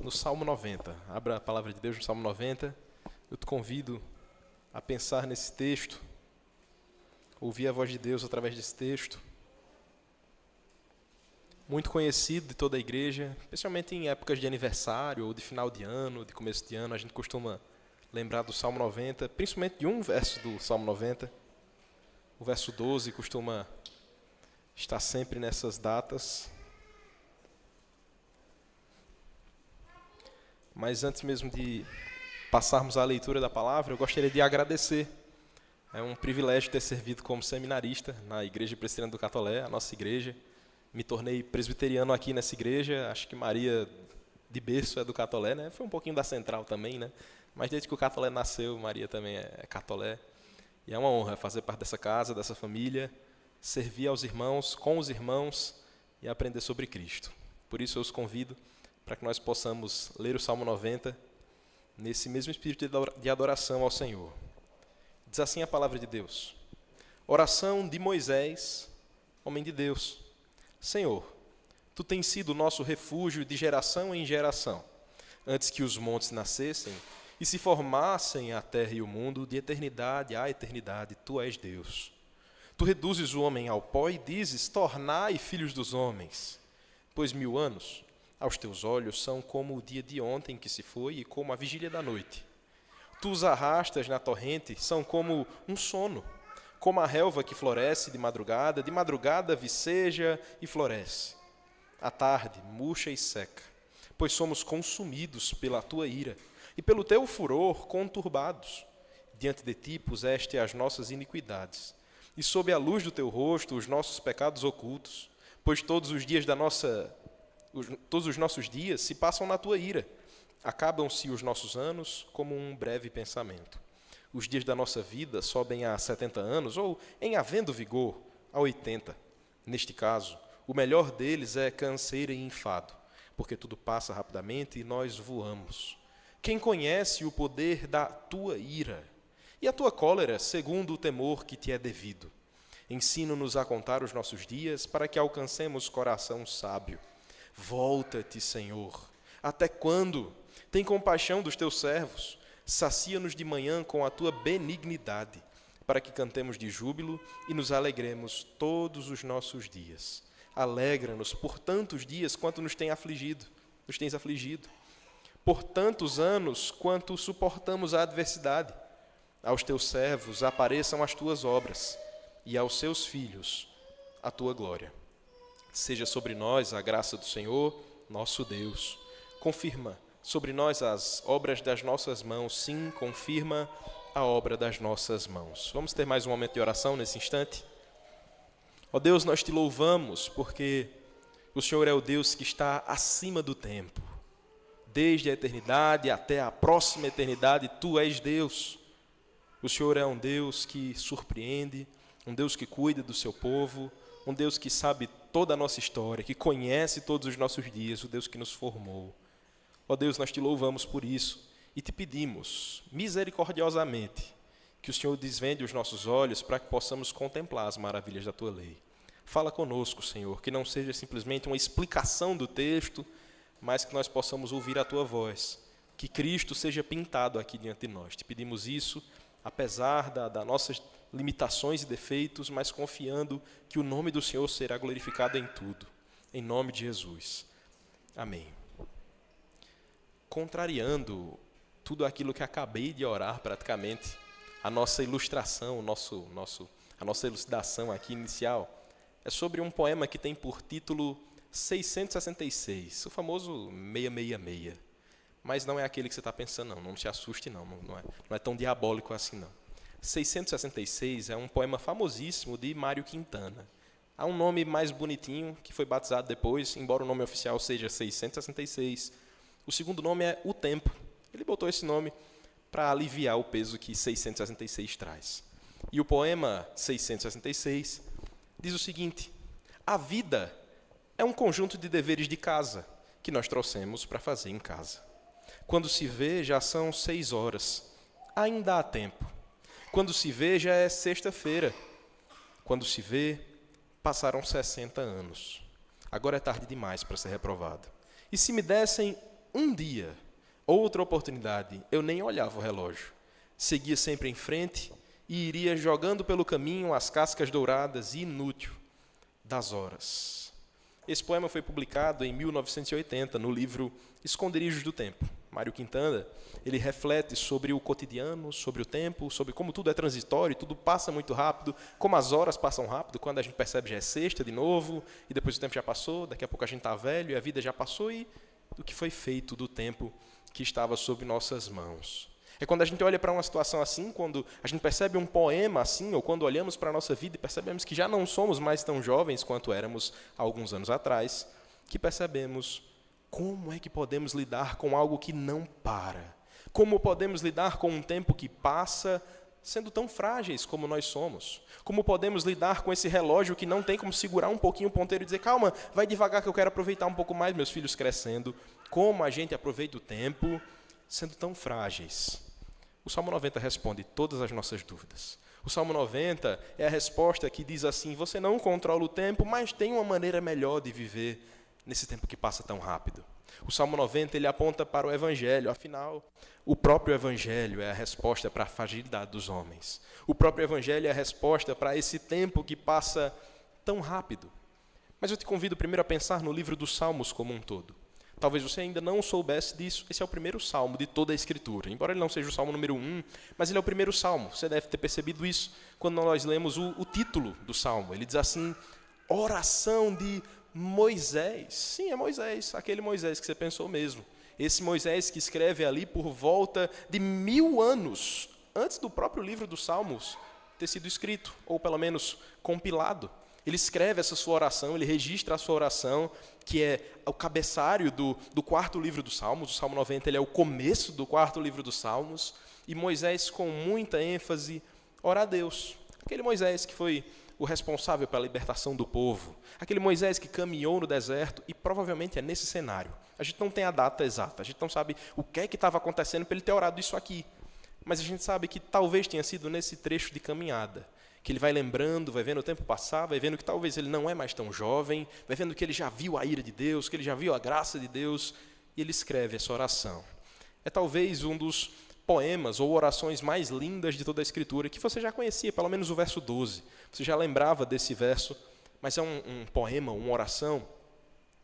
no Salmo 90. Abra a palavra de Deus no Salmo 90. Eu te convido a pensar nesse texto, ouvir a voz de Deus através desse texto. Muito conhecido de toda a igreja, especialmente em épocas de aniversário ou de final de ano, de começo de ano, a gente costuma lembrar do Salmo 90, principalmente de um verso do Salmo 90. O verso 12 costuma estar sempre nessas datas. Mas antes mesmo de passarmos à leitura da palavra, eu gostaria de agradecer. É um privilégio ter servido como seminarista na Igreja Presbiteriana do Catolé, a nossa igreja. Me tornei presbiteriano aqui nessa igreja, acho que Maria de berço é do Catolé, né? Foi um pouquinho da Central também, né? Mas desde que o Catolé nasceu, Maria também é Catolé. E é uma honra fazer parte dessa casa, dessa família, servir aos irmãos, com os irmãos e aprender sobre Cristo. Por isso eu os convido para que nós possamos ler o Salmo 90 nesse mesmo espírito de adoração ao Senhor. Diz assim a palavra de Deus. Oração de Moisés, homem de Deus. Senhor, Tu tens sido o nosso refúgio de geração em geração, antes que os montes nascessem e se formassem a terra e o mundo, de eternidade a eternidade, Tu és Deus. Tu reduzes o homem ao pó e dizes, tornai filhos dos homens. Pois 1000 anos, aos Teus olhos, são como o dia de ontem que se foi e como a vigília da noite. Tu os arrastas na torrente, são como um sono, como a relva que floresce de madrugada viceja e floresce. À tarde, murcha e seca, pois somos consumidos pela Tua ira e pelo Teu furor conturbados. Diante de Ti puseste as nossas iniquidades, e sob a luz do Teu rosto os nossos pecados ocultos, pois todos os nossos dias se passam na Tua ira. Acabam-se os nossos anos como um breve pensamento. Os dias da nossa vida sobem a 70 anos, ou, em havendo vigor, a 80. Neste caso, o melhor deles é canseira e enfado, porque tudo passa rapidamente e nós voamos. Quem conhece o poder da Tua ira e a Tua cólera, segundo o temor que Te é devido? Ensina-nos a contar os nossos dias, para que alcancemos coração sábio. Volta-te, Senhor. Até quando? Tem compaixão dos Teus servos. Sacia-nos de manhã com a Tua benignidade, para que cantemos de júbilo e nos alegremos todos os nossos dias. Alegra-nos por tantos dias quanto nos tens afligido. Por tantos anos quanto suportamos a adversidade. Aos Teus servos apareçam as Tuas obras, e aos seus filhos a Tua glória. Seja sobre nós a graça do Senhor, nosso Deus. Confirma sobre nós as obras das nossas mãos. Sim, confirma a obra das nossas mãos. Vamos ter mais um momento de oração nesse instante? Ó Deus, nós Te louvamos porque o Senhor é o Deus que está acima do tempo. Desde a eternidade até a próxima eternidade, Tu és Deus. O Senhor é um Deus que surpreende, um Deus que cuida do seu povo, um Deus que sabe toda a nossa história, que conhece todos os nossos dias, o Deus que nos formou. Ó Deus, nós Te louvamos por isso e Te pedimos, misericordiosamente, que o Senhor desvende os nossos olhos para que possamos contemplar as maravilhas da Tua lei. Fala conosco, Senhor, que não seja simplesmente uma explicação do texto, mas que nós possamos ouvir a Tua voz, que Cristo seja pintado aqui diante de nós. Te pedimos isso, apesar das nossas limitações e defeitos, mas confiando que o nome do Senhor será glorificado em tudo. Em nome de Jesus. Amém. Contrariando tudo aquilo que acabei de orar praticamente, a nossa ilustração, a nossa elucidação aqui inicial, é sobre um poema que tem por título 666, o famoso 666. Mas não é aquele que você está pensando, não se assuste, não é tão diabólico assim, não. 666 é um poema famosíssimo de Mário Quintana. Há um nome mais bonitinho que foi batizado depois, embora o nome oficial seja 666. O segundo nome é O Tempo. Ele botou esse nome para aliviar o peso que 666 traz. E o poema 666 diz o seguinte: a vida é um conjunto de deveres de casa que nós trouxemos para fazer em casa. Quando se vê, já são 6 horas. Ainda há tempo. Quando se vê, já é sexta-feira. Quando se vê, passaram 60 anos. Agora é tarde demais para ser reprovado. E se me dessem um dia, outra oportunidade, eu nem olhava o relógio. Seguia sempre em frente e iria jogando pelo caminho as cascas douradas e inútil das horas. Esse poema foi publicado em 1980, no livro Esconderijos do Tempo. Mário Quintana, ele reflete sobre o cotidiano, sobre o tempo, sobre como tudo é transitório, tudo passa muito rápido, como as horas passam rápido, quando a gente percebe já é sexta de novo, e depois o tempo já passou, daqui a pouco a gente está velho, e a vida já passou, e do que foi feito do tempo que estava sob nossas mãos. É quando a gente olha para uma situação assim, quando a gente percebe um poema assim, ou quando olhamos para a nossa vida e percebemos que já não somos mais tão jovens quanto éramos há alguns anos atrás, que percebemos como é que podemos lidar com algo que não para. Como podemos lidar com um tempo que passa sendo tão frágeis como nós somos. Como podemos lidar com esse relógio que não tem como segurar um pouquinho o ponteiro e dizer, calma, vai devagar que eu quero aproveitar um pouco mais meus filhos crescendo. Como a gente aproveita o tempo sendo tão frágeis. O Salmo 90 responde todas as nossas dúvidas. O Salmo 90 é a resposta que diz assim, você não controla o tempo, mas tem uma maneira melhor de viver nesse tempo que passa tão rápido. O Salmo 90 ele aponta para o Evangelho, afinal, o próprio Evangelho é a resposta para a fragilidade dos homens. O próprio Evangelho é a resposta para esse tempo que passa tão rápido. Mas eu te convido primeiro a pensar no livro dos Salmos como um todo. Talvez você ainda não soubesse disso, esse é o primeiro salmo de toda a Escritura. Embora ele não seja o salmo número 1, mas ele é o primeiro salmo. Você deve ter percebido isso quando nós lemos o título do salmo. Ele diz assim, oração de Moisés. Sim, é Moisés, aquele Moisés que você pensou mesmo. Esse Moisés que escreve ali por volta de 1000 anos, antes do próprio livro dos Salmos ter sido escrito, ou pelo menos compilado. Ele escreve essa sua oração, ele registra a sua oração, que é o cabeçário do quarto livro dos Salmos. O Salmo 90 ele é o começo do quarto livro dos Salmos. E Moisés, com muita ênfase, ora a Deus. Aquele Moisés que foi o responsável pela libertação do povo. Aquele Moisés que caminhou no deserto, e provavelmente é nesse cenário. A gente não tem a data exata, a gente não sabe o que é que estava acontecendo para ele ter orado isso aqui. Mas a gente sabe que talvez tenha sido nesse trecho de caminhada, que ele vai lembrando, vai vendo o tempo passar, vai vendo que talvez ele não é mais tão jovem, vai vendo que ele já viu a ira de Deus, que ele já viu a graça de Deus, e ele escreve essa oração. É talvez um dos poemas ou orações mais lindas de toda a Escritura, que você já conhecia, pelo menos o verso 12. Você já lembrava desse verso, mas é um poema, uma oração,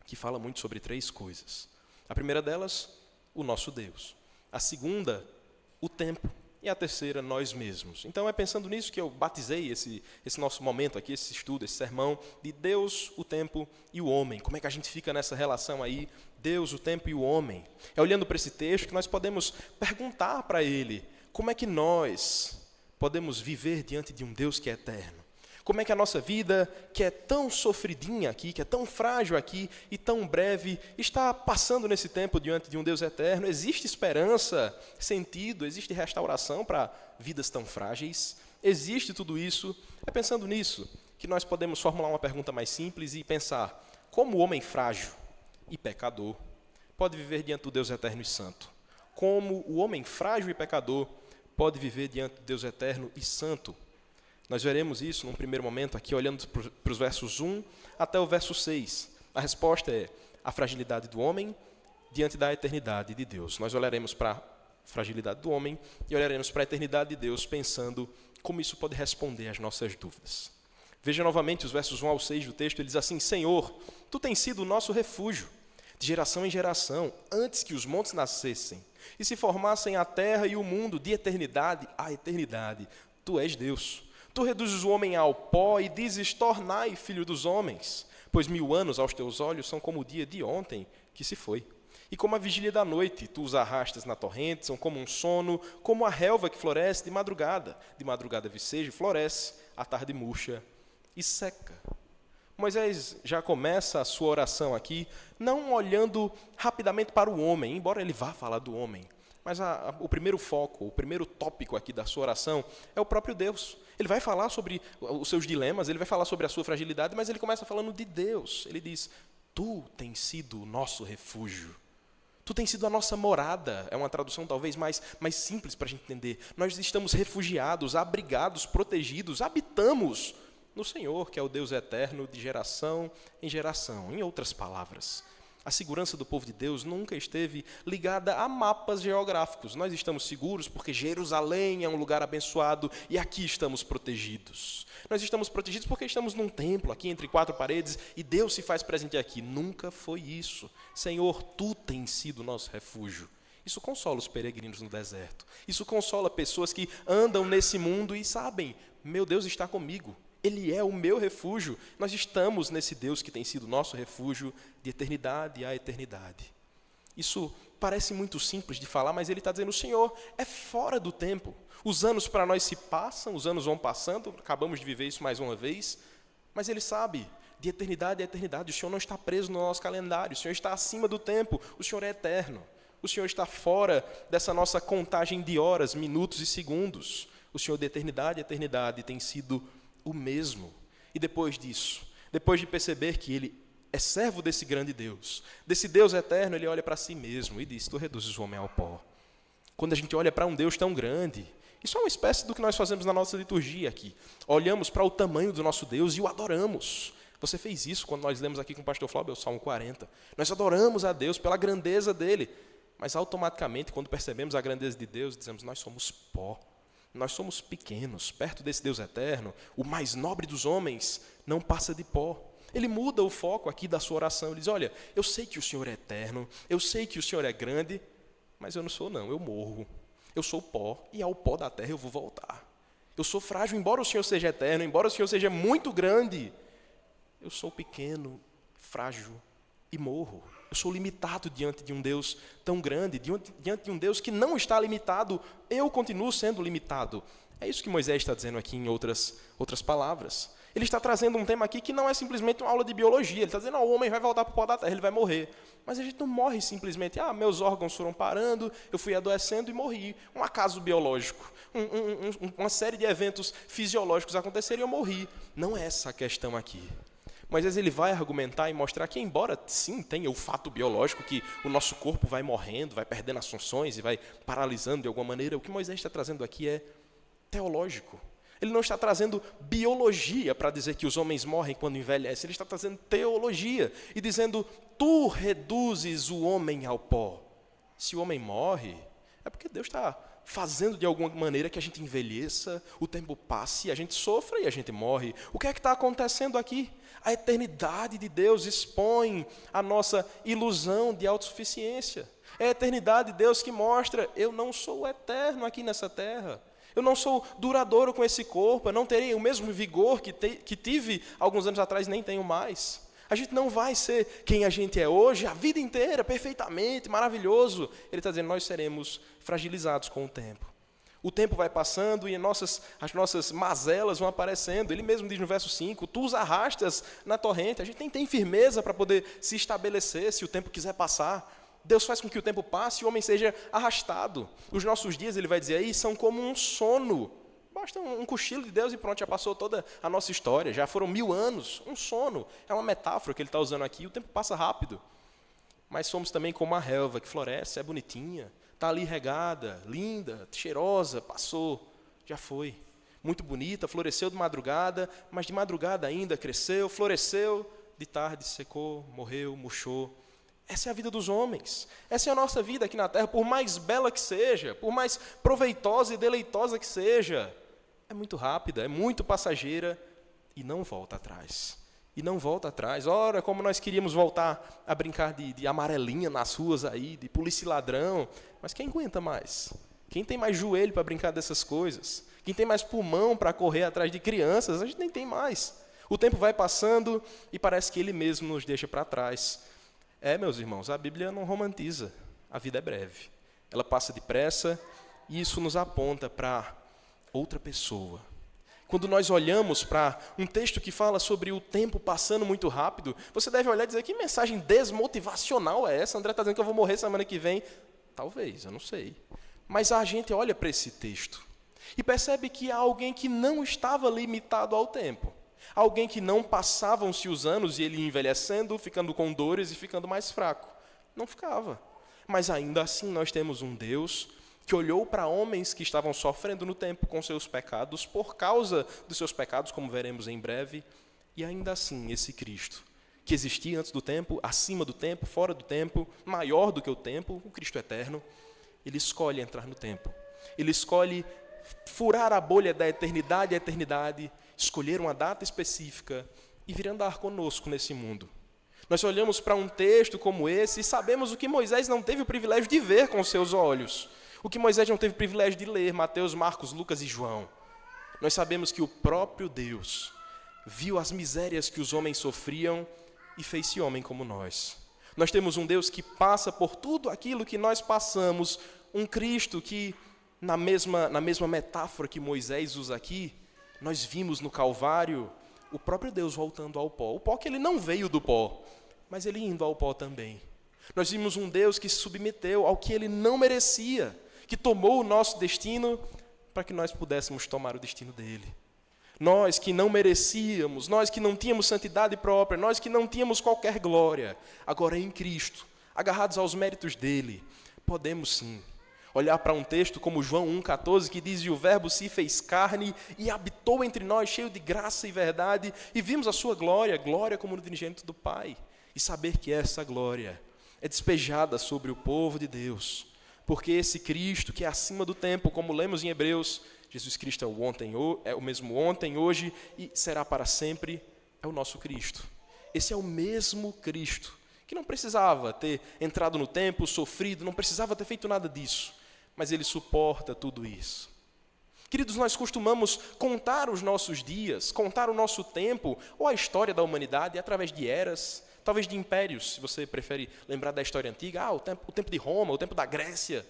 que fala muito sobre 3 coisas. A primeira delas, o nosso Deus. A segunda, o tempo. E a terceira, nós mesmos. Então é pensando nisso que eu batizei esse nosso momento aqui, esse estudo, esse sermão, de Deus, o tempo e o homem. Como é que a gente fica nessa relação aí, Deus, o tempo e o homem? É olhando para esse texto que nós podemos perguntar para ele, como é que nós podemos viver diante de um Deus que é eterno? Como é que a nossa vida, que é tão sofridinha aqui, que é tão frágil aqui e tão breve, está passando nesse tempo diante de um Deus eterno? Existe esperança, sentido, existe restauração para vidas tão frágeis? Existe tudo isso? É pensando nisso que nós podemos formular uma pergunta mais simples e pensar, como o homem frágil e pecador pode viver diante do Deus eterno e santo? Como o homem frágil e pecador pode viver diante do Deus eterno e santo? Nós veremos isso num primeiro momento aqui, olhando para os versos 1 até o verso 6. A resposta é a fragilidade do homem diante da eternidade de Deus. Nós olharemos para a fragilidade do homem e olharemos para a eternidade de Deus, pensando como isso pode responder às nossas dúvidas. Veja novamente os versos 1 ao 6 do texto, ele diz assim, Senhor, Tu tens sido o nosso refúgio, de geração em geração, antes que os montes nascessem, e se formassem a terra e o mundo, de eternidade a eternidade. Tu és Deus. Tu reduzes o homem ao pó e dizes, tornai filho dos homens, pois 1000 anos aos teus olhos são como o dia de ontem que se foi. E como a vigília da noite, tu os arrastas na torrente, são como um sono, como a relva que floresce de madrugada viceja e floresce, à tarde murcha e seca. Moisés já começa a sua oração aqui, não olhando rapidamente para o homem, embora ele vá falar do homem. Mas o primeiro foco, o primeiro tópico aqui da sua oração é o próprio Deus. Ele vai falar sobre os seus dilemas, ele vai falar sobre a sua fragilidade, mas ele começa falando de Deus. Ele diz, Tu tens sido o nosso refúgio. Tu tens sido a nossa morada. É uma tradução talvez mais simples para a gente entender. Nós estamos refugiados, abrigados, protegidos, habitamos no Senhor, que é o Deus eterno de geração em geração. Em outras palavras, A segurança do povo de Deus nunca esteve ligada a mapas geográficos. Nós estamos seguros porque Jerusalém é um lugar abençoado e aqui estamos protegidos. Nós estamos protegidos porque estamos num templo, aqui entre quatro paredes, e Deus se faz presente aqui. Nunca foi isso. Senhor, Tu tens sido o nosso refúgio. Isso consola os peregrinos no deserto. Isso consola pessoas que andam nesse mundo e sabem, meu Deus está comigo. Ele é o meu refúgio. Nós estamos nesse Deus que tem sido nosso refúgio de eternidade a eternidade. Isso parece muito simples de falar, mas ele está dizendo, o Senhor é fora do tempo. Os anos para nós se passam, os anos vão passando, acabamos de viver isso mais uma vez, mas ele sabe, de eternidade a eternidade, o Senhor não está preso no nosso calendário, o Senhor está acima do tempo, o Senhor é eterno. O Senhor está fora dessa nossa contagem de horas, minutos e segundos. O Senhor de eternidade a eternidade tem sido o mesmo. E depois disso, depois de perceber que ele é servo desse grande Deus, desse Deus eterno, ele olha para si mesmo e diz, tu reduzes o homem ao pó. Quando a gente olha para um Deus tão grande, isso é uma espécie do que nós fazemos na nossa liturgia aqui. Olhamos para o tamanho do nosso Deus e o adoramos. Você fez isso quando nós lemos aqui com o pastor Flávio, o Salmo 40. Nós adoramos a Deus pela grandeza dele, mas automaticamente, quando percebemos a grandeza de Deus, dizemos, nós somos pó. Nós somos pequenos, perto desse Deus eterno, o mais nobre dos homens não passa de pó. Ele muda o foco aqui da sua oração, ele diz, olha, eu sei que o Senhor é eterno, eu sei que o Senhor é grande, mas eu não sou não, eu morro. Eu sou pó e ao pó da terra eu vou voltar. Eu sou frágil, embora o Senhor seja eterno, embora o Senhor seja muito grande, eu sou pequeno, frágil e morro. Eu sou limitado diante de um Deus tão grande, diante de um Deus que não está limitado, eu continuo sendo limitado. É isso que Moisés está dizendo aqui em outras palavras. Ele está trazendo um tema aqui que não é simplesmente uma aula de biologia. Ele está dizendo, o homem vai voltar para o pó da terra, ele vai morrer. Mas a gente não morre simplesmente, meus órgãos foram parando, eu fui adoecendo e morri. Um acaso biológico, uma série de eventos fisiológicos aconteceram e eu morri. Não é essa a questão aqui. Moisés ele vai argumentar e mostrar que, embora sim tenha o fato biológico que o nosso corpo vai morrendo, vai perdendo as funções e vai paralisando de alguma maneira, o que Moisés está trazendo aqui é teológico. Ele não está trazendo biologia para dizer que os homens morrem quando envelhecem, ele está trazendo teologia e dizendo, tu reduzes o homem ao pó. Se o homem morre, é porque Deus está fazendo de alguma maneira que a gente envelheça, o tempo passe, a gente sofra e a gente morre. O que é que está acontecendo aqui? A eternidade de Deus expõe a nossa ilusão de autossuficiência. É a eternidade de Deus que mostra, eu não sou eterno aqui nessa terra. Eu não sou duradouro com esse corpo, eu não terei o mesmo vigor que tive alguns anos atrás, nem tenho mais. A gente não vai ser quem a gente é hoje, a vida inteira, perfeitamente, maravilhoso. Ele está dizendo, nós seremos fragilizados com o tempo. O tempo vai passando e as nossas mazelas vão aparecendo. Ele mesmo diz no verso 5, tu os arrastas na torrente. A gente nem tem firmeza para poder se estabelecer se o tempo quiser passar. Deus faz com que o tempo passe e o homem seja arrastado. Os nossos dias, ele vai dizer aí, são como um sono. Basta um cochilo de Deus e pronto, já passou toda a nossa história. Já foram 1000 anos. Um sono. É uma metáfora que ele está usando aqui. O tempo passa rápido. Mas somos também como a relva que floresce, é bonitinha. Está ali regada, linda, cheirosa, passou, já foi. Muito bonita, floresceu de madrugada, mas de madrugada ainda cresceu, floresceu, de tarde secou, morreu, murchou. Essa é a vida dos homens. Essa é a nossa vida aqui na terra, por mais bela que seja, por mais proveitosa e deleitosa que seja. É muito rápida, é muito passageira e não volta atrás. E não volta atrás. Ora, como nós queríamos voltar a brincar de amarelinha nas ruas aí, de polícia e ladrão. Mas quem aguenta mais? Quem tem mais joelho para brincar dessas coisas? Quem tem mais pulmão para correr atrás de crianças? A gente nem tem mais. O tempo vai passando e parece que ele mesmo nos deixa para trás. Meus irmãos, a Bíblia não romantiza. A vida é breve. Ela passa depressa e isso nos aponta para outra pessoa. Quando nós olhamos para um texto que fala sobre o tempo passando muito rápido, você deve olhar e dizer, que mensagem desmotivacional é essa? André está dizendo que eu vou morrer semana que vem. Talvez, eu não sei. Mas a gente olha para esse texto e percebe que há alguém que não estava limitado ao tempo. Alguém que não passavam-se os anos e ele envelhecendo, ficando com dores e ficando mais fraco. Não ficava. Mas ainda assim nós temos um Deus que olhou para homens que estavam sofrendo no tempo com seus pecados, por causa dos seus pecados, como veremos em breve, e ainda assim esse Cristo, que existia antes do tempo, acima do tempo, fora do tempo, maior do que o tempo, o Cristo eterno, ele escolhe entrar no tempo. Ele escolhe furar a bolha da eternidade à eternidade, escolher uma data específica e vir andar conosco nesse mundo. Nós olhamos para um texto como esse e sabemos o que Moisés não teve o privilégio de ver com seus olhos, o que Moisés não teve o privilégio de ler, Mateus, Marcos, Lucas e João. Nós sabemos que o próprio Deus viu as misérias que os homens sofriam e fez-se homem como nós. Nós temos um Deus que passa por tudo aquilo que nós passamos, um Cristo que, na mesma metáfora que Moisés usa aqui, nós vimos no Calvário o próprio Deus voltando ao pó. O pó que ele não veio do pó, mas ele indo ao pó também. Nós vimos um Deus que se submeteu ao que ele não merecia, que tomou o nosso destino para que nós pudéssemos tomar o destino dele. Nós que não merecíamos, nós que não tínhamos santidade própria, nós que não tínhamos qualquer glória, agora em Cristo, agarrados aos méritos dele, podemos sim olhar para um texto como João 1,14, que diz: e o verbo se fez carne e habitou entre nós, cheio de graça e verdade, e vimos a sua glória, glória como no unigênito do Pai, e saber que essa glória é despejada sobre o povo de Deus, porque esse Cristo que é acima do tempo, como lemos em Hebreus, Jesus Cristo é o mesmo ontem, hoje e será para sempre, é o nosso Cristo. Esse é o mesmo Cristo, que não precisava ter entrado no tempo, sofrido, não precisava ter feito nada disso, mas ele suporta tudo isso. Queridos, nós costumamos contar os nossos dias, contar o nosso tempo, ou a história da humanidade através de eras, talvez de impérios, se você prefere lembrar da história antiga, o tempo de Roma, o tempo da Grécia.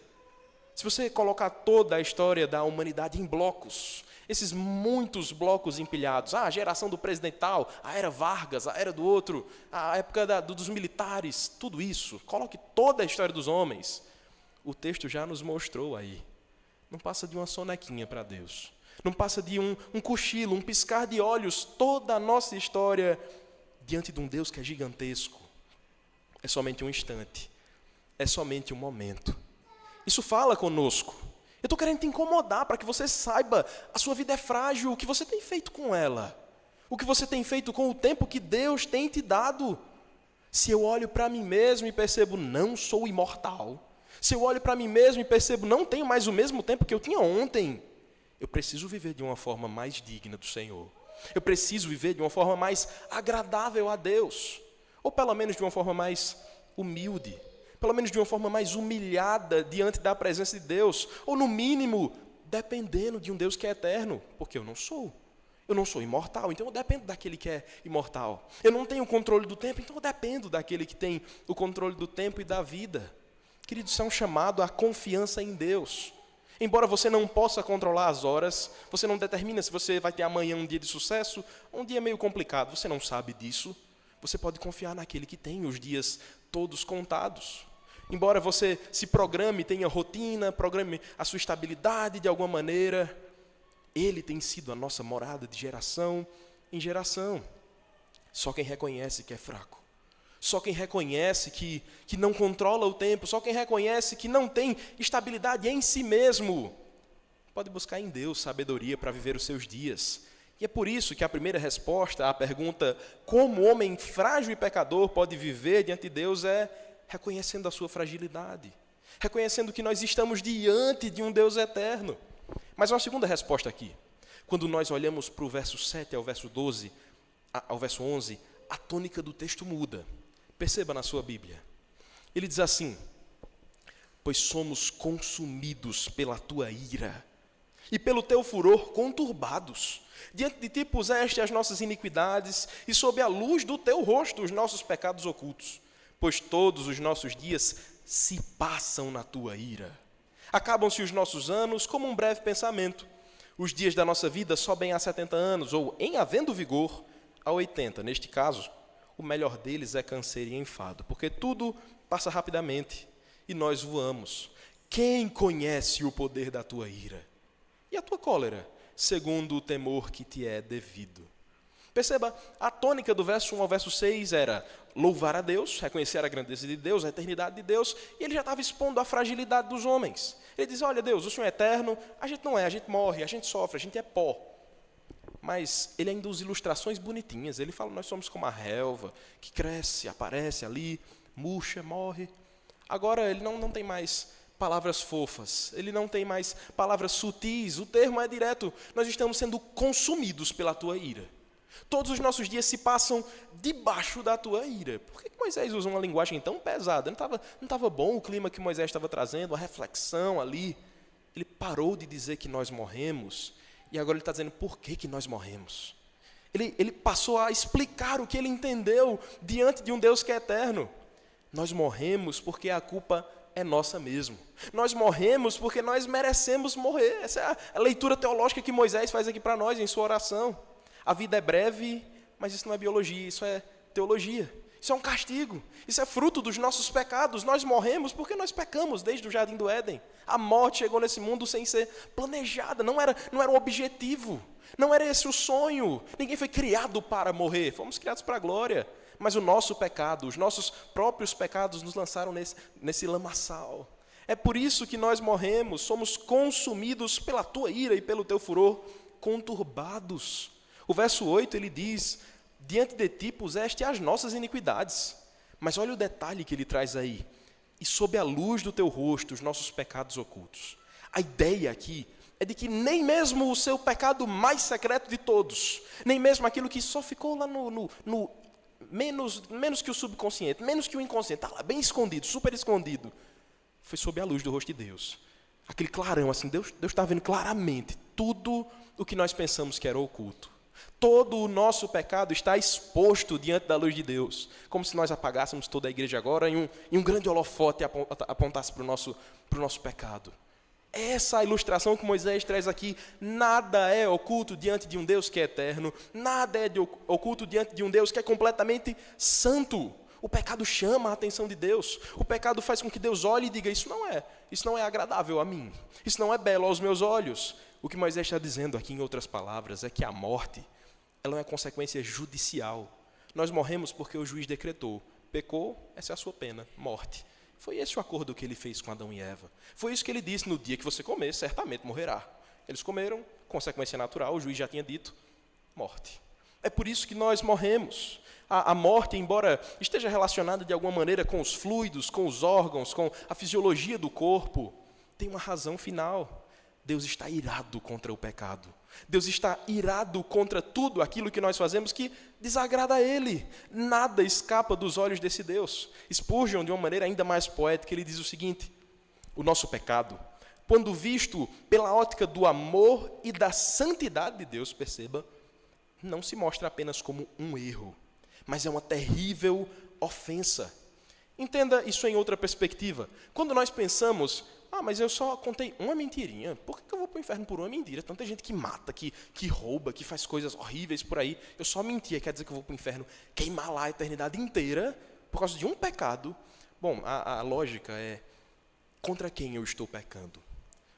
Se você colocar toda a história da humanidade em blocos, esses muitos blocos empilhados, a geração do presidente tal, a era Vargas, a era do outro, a época dos militares, tudo isso, coloque toda a história dos homens. O texto já nos mostrou aí. Não passa de uma sonequinha para Deus. Não passa de um cochilo, um piscar de olhos, toda a nossa história diante de um Deus que é gigantesco. É somente um instante. É somente um momento. Isso fala conosco. Eu estou querendo te incomodar para que você saiba, a sua vida é frágil, o que você tem feito com ela. O que você tem feito com o tempo que Deus tem te dado. Se eu olho para mim mesmo e percebo, não sou imortal. Se eu olho para mim mesmo e percebo, não tenho mais o mesmo tempo que eu tinha ontem, eu preciso viver de uma forma mais digna do Senhor. Eu preciso viver de uma forma mais agradável a Deus. Ou pelo menos de uma forma mais humilde. Pelo menos de uma forma mais humilhada diante da presença de Deus. Ou no mínimo, dependendo de um Deus que é eterno. Porque eu não sou. Eu não sou imortal, então eu dependo daquele que é imortal. Eu não tenho o controle do tempo, então eu dependo daquele que tem o controle do tempo e da vida. Queridos, isso é um chamado à confiança em Deus. Embora você não possa controlar as horas, você não determina se você vai ter amanhã um dia de sucesso ou um dia meio complicado, você não sabe disso, você pode confiar naquele que tem os dias todos contados. Embora você se programe, tenha rotina, programe a sua estabilidade de alguma maneira, Ele tem sido a nossa morada de geração em geração. Só quem reconhece que é fraco. Só quem reconhece que não controla o tempo, só quem reconhece que não tem estabilidade em si mesmo, pode buscar em Deus sabedoria para viver os seus dias. E é por isso que a primeira resposta à pergunta, como o homem frágil e pecador pode viver diante de Deus, é reconhecendo a sua fragilidade, reconhecendo que nós estamos diante de um Deus eterno. Mas uma segunda resposta aqui, quando nós olhamos para o verso 7 ao verso 12, ao verso 11, a tônica do texto muda. Perceba na sua Bíblia. Ele diz assim: pois somos consumidos pela tua ira, e pelo teu furor conturbados. Diante de ti puseste as nossas iniquidades, e sob a luz do teu rosto os nossos pecados ocultos. Pois todos os nossos dias se passam na tua ira. Acabam-se os nossos anos como um breve pensamento. Os dias da nossa vida sobem a 70 anos, ou, em havendo vigor, a 80. Neste caso, o melhor deles é canseiro e enfado, porque tudo passa rapidamente e nós voamos. Quem conhece o poder da tua ira? E a tua cólera, segundo o temor que te é devido. Perceba, a tônica do verso 1 ao verso 6 era louvar a Deus, reconhecer a grandeza de Deus, a eternidade de Deus, e ele já estava expondo a fragilidade dos homens. Ele diz, olha Deus, o Senhor é eterno, a gente não é, a gente morre, a gente sofre, a gente é pó. mas ele ainda usa ilustrações bonitinhas. Ele fala, nós somos como a relva, que cresce, aparece ali, murcha, morre. Agora, ele não tem mais palavras fofas, ele não tem mais palavras sutis, o termo é direto, nós estamos sendo consumidos pela tua ira. Todos os nossos dias se passam debaixo da tua ira. Por que Moisés usa uma linguagem tão pesada? Não estava bom o clima que Moisés estava trazendo, a reflexão ali. Ele parou de dizer que nós morremos, e agora ele está dizendo por que nós morremos. Ele passou a explicar o que ele entendeu diante de um Deus que é eterno. Nós morremos porque a culpa é nossa mesmo. Nós morremos porque nós merecemos morrer. Essa é a leitura teológica que Moisés faz aqui para nós em sua oração. A vida é breve, mas isso não é biologia, isso é teologia. Isso é um castigo, isso é fruto dos nossos pecados. Nós morremos porque nós pecamos desde o Jardim do Éden. A morte chegou nesse mundo sem ser planejada, não era um objetivo, não era esse o sonho. Ninguém foi criado para morrer, fomos criados para a glória. Mas o nosso pecado, os nossos próprios pecados nos lançaram nesse lamaçal. É por isso que nós morremos, somos consumidos pela tua ira e pelo teu furor, conturbados. O verso 8, ele diz, diante de ti puseste as nossas iniquidades. Mas olha o detalhe que ele traz aí. E sob a luz do teu rosto, os nossos pecados ocultos. A ideia aqui é de que nem mesmo o seu pecado mais secreto de todos, nem mesmo aquilo que só ficou lá no menos que o subconsciente, menos que o inconsciente, está lá bem escondido, super escondido, foi sob a luz do rosto de Deus. Aquele clarão, assim, Deus está vendo claramente tudo o que nós pensamos que era oculto. Todo o nosso pecado está exposto diante da luz de Deus, como se nós apagássemos toda a igreja agora e um grande holofote apontasse para o nosso pecado. Essa ilustração que Moisés traz aqui, nada é oculto diante de um Deus que é eterno, nada é oculto diante de um Deus que é completamente santo. O pecado chama a atenção de Deus, o pecado faz com que Deus olhe e diga, isso não é agradável a mim, isso não é belo aos meus olhos. O que Moisés está dizendo aqui, em outras palavras, é que a morte, ela é uma consequência judicial. Nós morremos porque o juiz decretou, pecou, essa é a sua pena, morte. Foi esse o acordo que ele fez com Adão e Eva. Foi isso que ele disse, no dia que você comer, certamente morrerá. Eles comeram, consequência natural, o juiz já tinha dito, morte. É por isso que nós morremos. A morte, embora esteja relacionada de alguma maneira com os fluidos, com os órgãos, com a fisiologia do corpo, tem uma razão final. Deus está irado contra o pecado. Deus está irado contra tudo aquilo que nós fazemos que desagrada a Ele. Nada escapa dos olhos desse Deus. Spurgeon, de uma maneira ainda mais poética, ele diz o seguinte: o nosso pecado, quando visto pela ótica do amor e da santidade de Deus, perceba, não se mostra apenas como um erro, mas é uma terrível ofensa. Entenda isso em outra perspectiva. Quando nós pensamos, mas eu só contei uma mentirinha, por que eu vou para o inferno por uma mentira? Tanta gente que mata, que rouba, que faz coisas horríveis por aí. Eu só mentia, quer dizer que eu vou para o inferno queimar lá a eternidade inteira por causa de um pecado. Bom, a lógica é, contra quem eu estou pecando?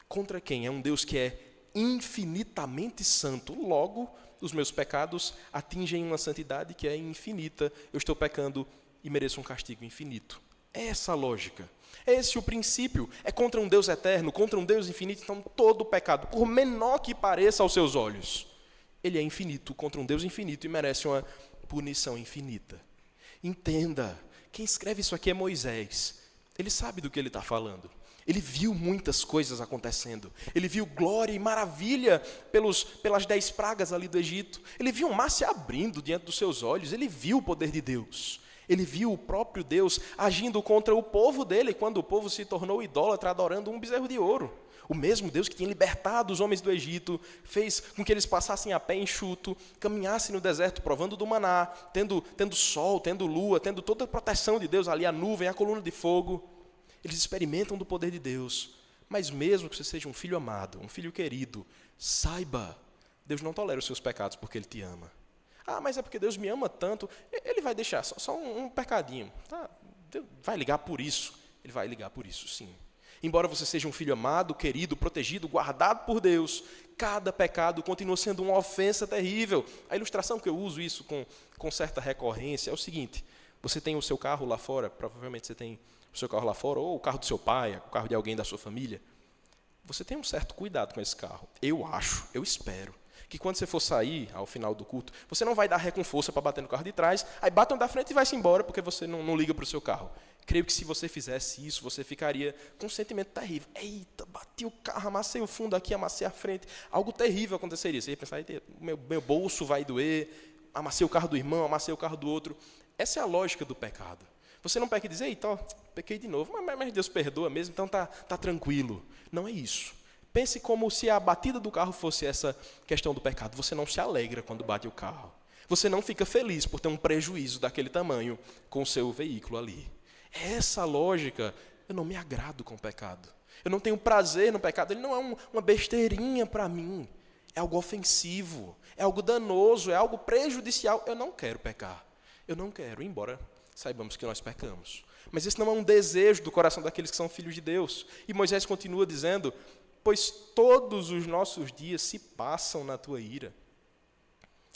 Contra quem? É um Deus que é infinitamente santo, logo os meus pecados atingem uma santidade que é infinita. Eu estou pecando e mereço um castigo infinito. É essa a lógica. É esse o princípio. É contra um Deus eterno, contra um Deus infinito. Então, todo pecado, por menor que pareça aos seus olhos, ele é infinito, contra um Deus infinito e merece uma punição infinita. Entenda, quem escreve isso aqui é Moisés. Ele sabe do que ele está falando. Ele viu muitas coisas acontecendo. Ele viu glória e maravilha pelas 10 pragas ali do Egito. Ele viu o mar se abrindo diante dos seus olhos. Ele viu o poder de Deus. Ele viu o próprio Deus agindo contra o povo dele, quando o povo se tornou idólatra, adorando um bezerro de ouro. O mesmo Deus que tinha libertado os homens do Egito, fez com que eles passassem a pé enxuto, caminhassem no deserto provando do maná, tendo sol, tendo lua, tendo toda a proteção de Deus ali, a nuvem, a coluna de fogo. Eles experimentam do poder de Deus. Mas mesmo que você seja um filho amado, um filho querido, saiba, Deus não tolera os seus pecados porque Ele te ama. Mas é porque Deus me ama tanto, Ele vai deixar só um pecadinho. Tá? Deus vai ligar por isso. Ele vai ligar por isso, sim. Embora você seja um filho amado, querido, protegido, guardado por Deus, cada pecado continua sendo uma ofensa terrível. A ilustração que eu uso isso com certa recorrência é o seguinte: você tem o seu carro lá fora, provavelmente você tem o seu carro lá fora, ou o carro do seu pai, o carro de alguém da sua família. Você tem um certo cuidado com esse carro. Eu espero. que quando você for sair, ao final do culto, você não vai dar ré com força para bater no carro de trás, aí bate no da frente e vai-se embora, porque você não liga para o seu carro. Creio que se você fizesse isso, você ficaria com um sentimento terrível. Eita, bati o carro, amassei o fundo aqui, amassei a frente. Algo terrível aconteceria. Você ia pensar, meu bolso vai doer, amassei o carro do irmão, amassei o carro do outro. Essa é a lógica do pecado. Você não peca e diz, eita, ó, pequei de novo, mas Deus perdoa mesmo, então tá tranquilo. Não é isso. Pense como se a batida do carro fosse essa questão do pecado. Você não se alegra quando bate o carro. Você não fica feliz por ter um prejuízo daquele tamanho com o seu veículo ali. Essa lógica, eu não me agrado com o pecado. Eu não tenho prazer no pecado. Ele não é uma besteirinha para mim. É algo ofensivo, é algo danoso, é algo prejudicial. Eu não quero pecar. Eu não quero, embora saibamos que nós pecamos. Mas esse não é um desejo do coração daqueles que são filhos de Deus. E Moisés continua dizendo, pois todos os nossos dias se passam na tua ira.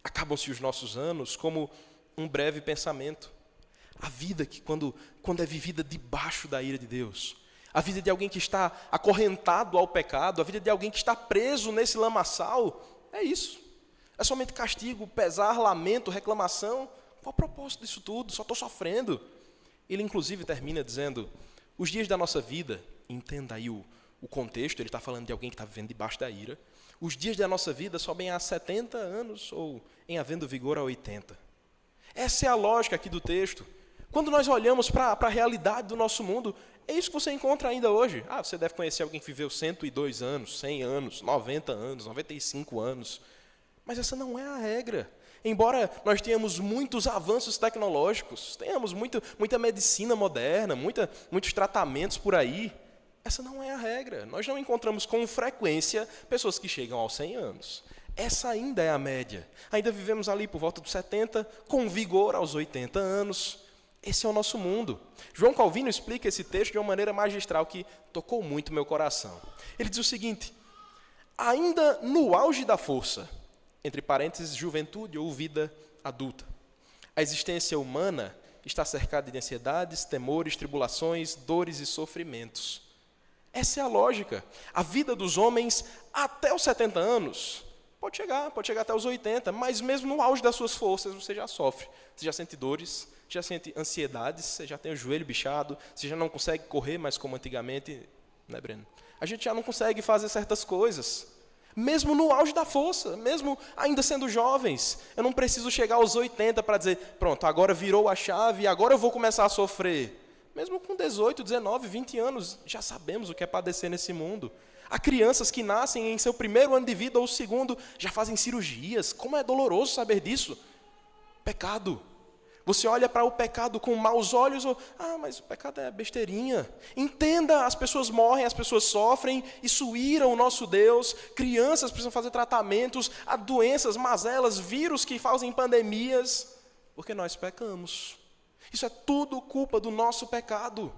Acabam-se os nossos anos como um breve pensamento. A vida que quando é vivida debaixo da ira de Deus, a vida de alguém que está acorrentado ao pecado, a vida de alguém que está preso nesse lamaçal, é isso. É somente castigo, pesar, lamento, reclamação. Qual o propósito disso tudo? Só estou sofrendo. Ele inclusive termina dizendo, os dias da nossa vida, entenda aí o contexto, ele está falando de alguém que está vivendo debaixo da ira, os dias da nossa vida sobem a 70 anos ou em havendo vigor a 80. Essa é a lógica aqui do texto. Quando nós olhamos para a realidade do nosso mundo, é isso que você encontra ainda hoje. Você deve conhecer alguém que viveu 102 anos, 100 anos, 90 anos, 95 anos. Mas essa não é a regra. Embora nós tenhamos muitos avanços tecnológicos, tenhamos muita medicina moderna, muitos tratamentos por aí, essa não é a regra. Nós não encontramos com frequência pessoas que chegam aos 100 anos. Essa ainda é a média. Ainda vivemos ali por volta dos 70, com vigor aos 80 anos. Esse é o nosso mundo. João Calvino explica esse texto de uma maneira magistral que tocou muito meu coração. Ele diz o seguinte, ainda no auge da força, entre parênteses, juventude ou vida adulta, a existência humana está cercada de ansiedades, temores, tribulações, dores e sofrimentos. Essa é a lógica. A vida dos homens até os 70 anos pode chegar até os 80, mas mesmo no auge das suas forças você já sofre, você já sente dores, já sente ansiedades, você já tem o joelho bichado, você já não consegue correr mais como antigamente, né, Breno? A gente já não consegue fazer certas coisas, mesmo no auge da força, mesmo ainda sendo jovens. Eu não preciso chegar aos 80 para dizer, pronto, agora virou a chave, agora eu vou começar a sofrer. Mesmo com 18, 19, 20 anos, já sabemos o que é padecer nesse mundo. Há crianças que nascem em seu primeiro ano de vida ou segundo, já fazem cirurgias. Como é doloroso saber disso? Pecado. Você olha para o pecado com maus olhos, ou, mas o pecado é besteirinha. Entenda, as pessoas morrem, as pessoas sofrem, isso ira o nosso Deus. Crianças precisam fazer tratamentos, há doenças, mazelas, vírus que fazem pandemias, porque nós pecamos. Isso é tudo culpa do nosso pecado.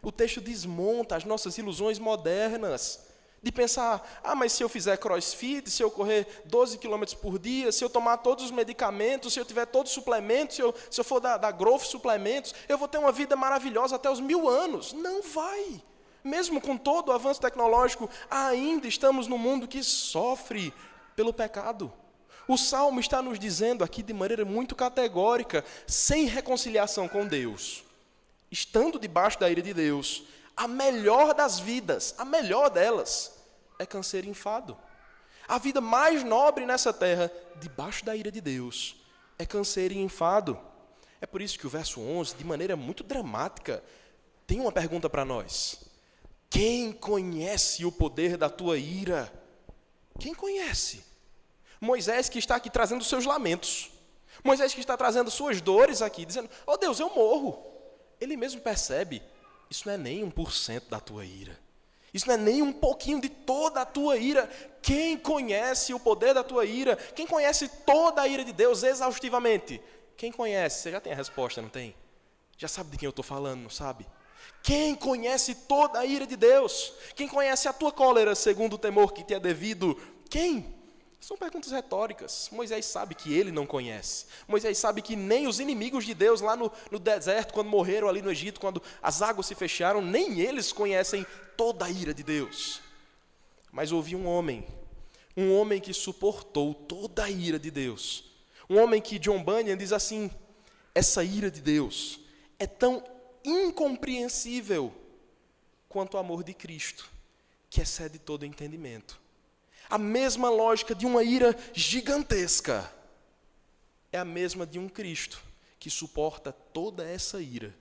O texto desmonta as nossas ilusões modernas, de pensar, mas se eu fizer crossfit, se eu correr 12 km por dia, se eu tomar todos os medicamentos, se eu tiver todos os suplementos, se eu for da Growth Suplementos, eu vou ter uma vida maravilhosa até os 1000 anos. Não vai. Mesmo com todo o avanço tecnológico, ainda estamos num mundo que sofre pelo pecado. O Salmo está nos dizendo aqui de maneira muito categórica, sem reconciliação com Deus, estando debaixo da ira de Deus, a melhor das vidas, a melhor delas, é canseiro e enfado. A vida mais nobre nessa terra, debaixo da ira de Deus, é canseiro e enfado. É por isso que o verso 11, de maneira muito dramática, tem uma pergunta para nós. Quem conhece o poder da tua ira? Quem conhece? Moisés que está aqui trazendo seus lamentos. Moisés que está trazendo suas dores aqui, dizendo, Deus, eu morro. Ele mesmo percebe, isso não é nem 1% da tua ira. Isso não é nem um pouquinho de toda a tua ira. Quem conhece o poder da tua ira? Quem conhece toda a ira de Deus exaustivamente? Quem conhece? Você já tem a resposta, não tem? Já sabe de quem eu estou falando, não sabe? Quem conhece toda a ira de Deus? Quem conhece a tua cólera segundo o temor que te é devido? Quem? São perguntas retóricas. Moisés sabe que ele não conhece. Moisés sabe que nem os inimigos de Deus lá no deserto, quando morreram ali no Egito, quando as águas se fecharam, nem eles conhecem toda a ira de Deus. Mas ouvi um homem Um homem que suportou toda a ira de Deus. Um homem que John Bunyan diz assim: essa ira de Deus é tão incompreensível quanto o amor de Cristo, que excede todo entendimento. A mesma lógica de uma ira gigantesca é a mesma de um Cristo que suporta toda essa ira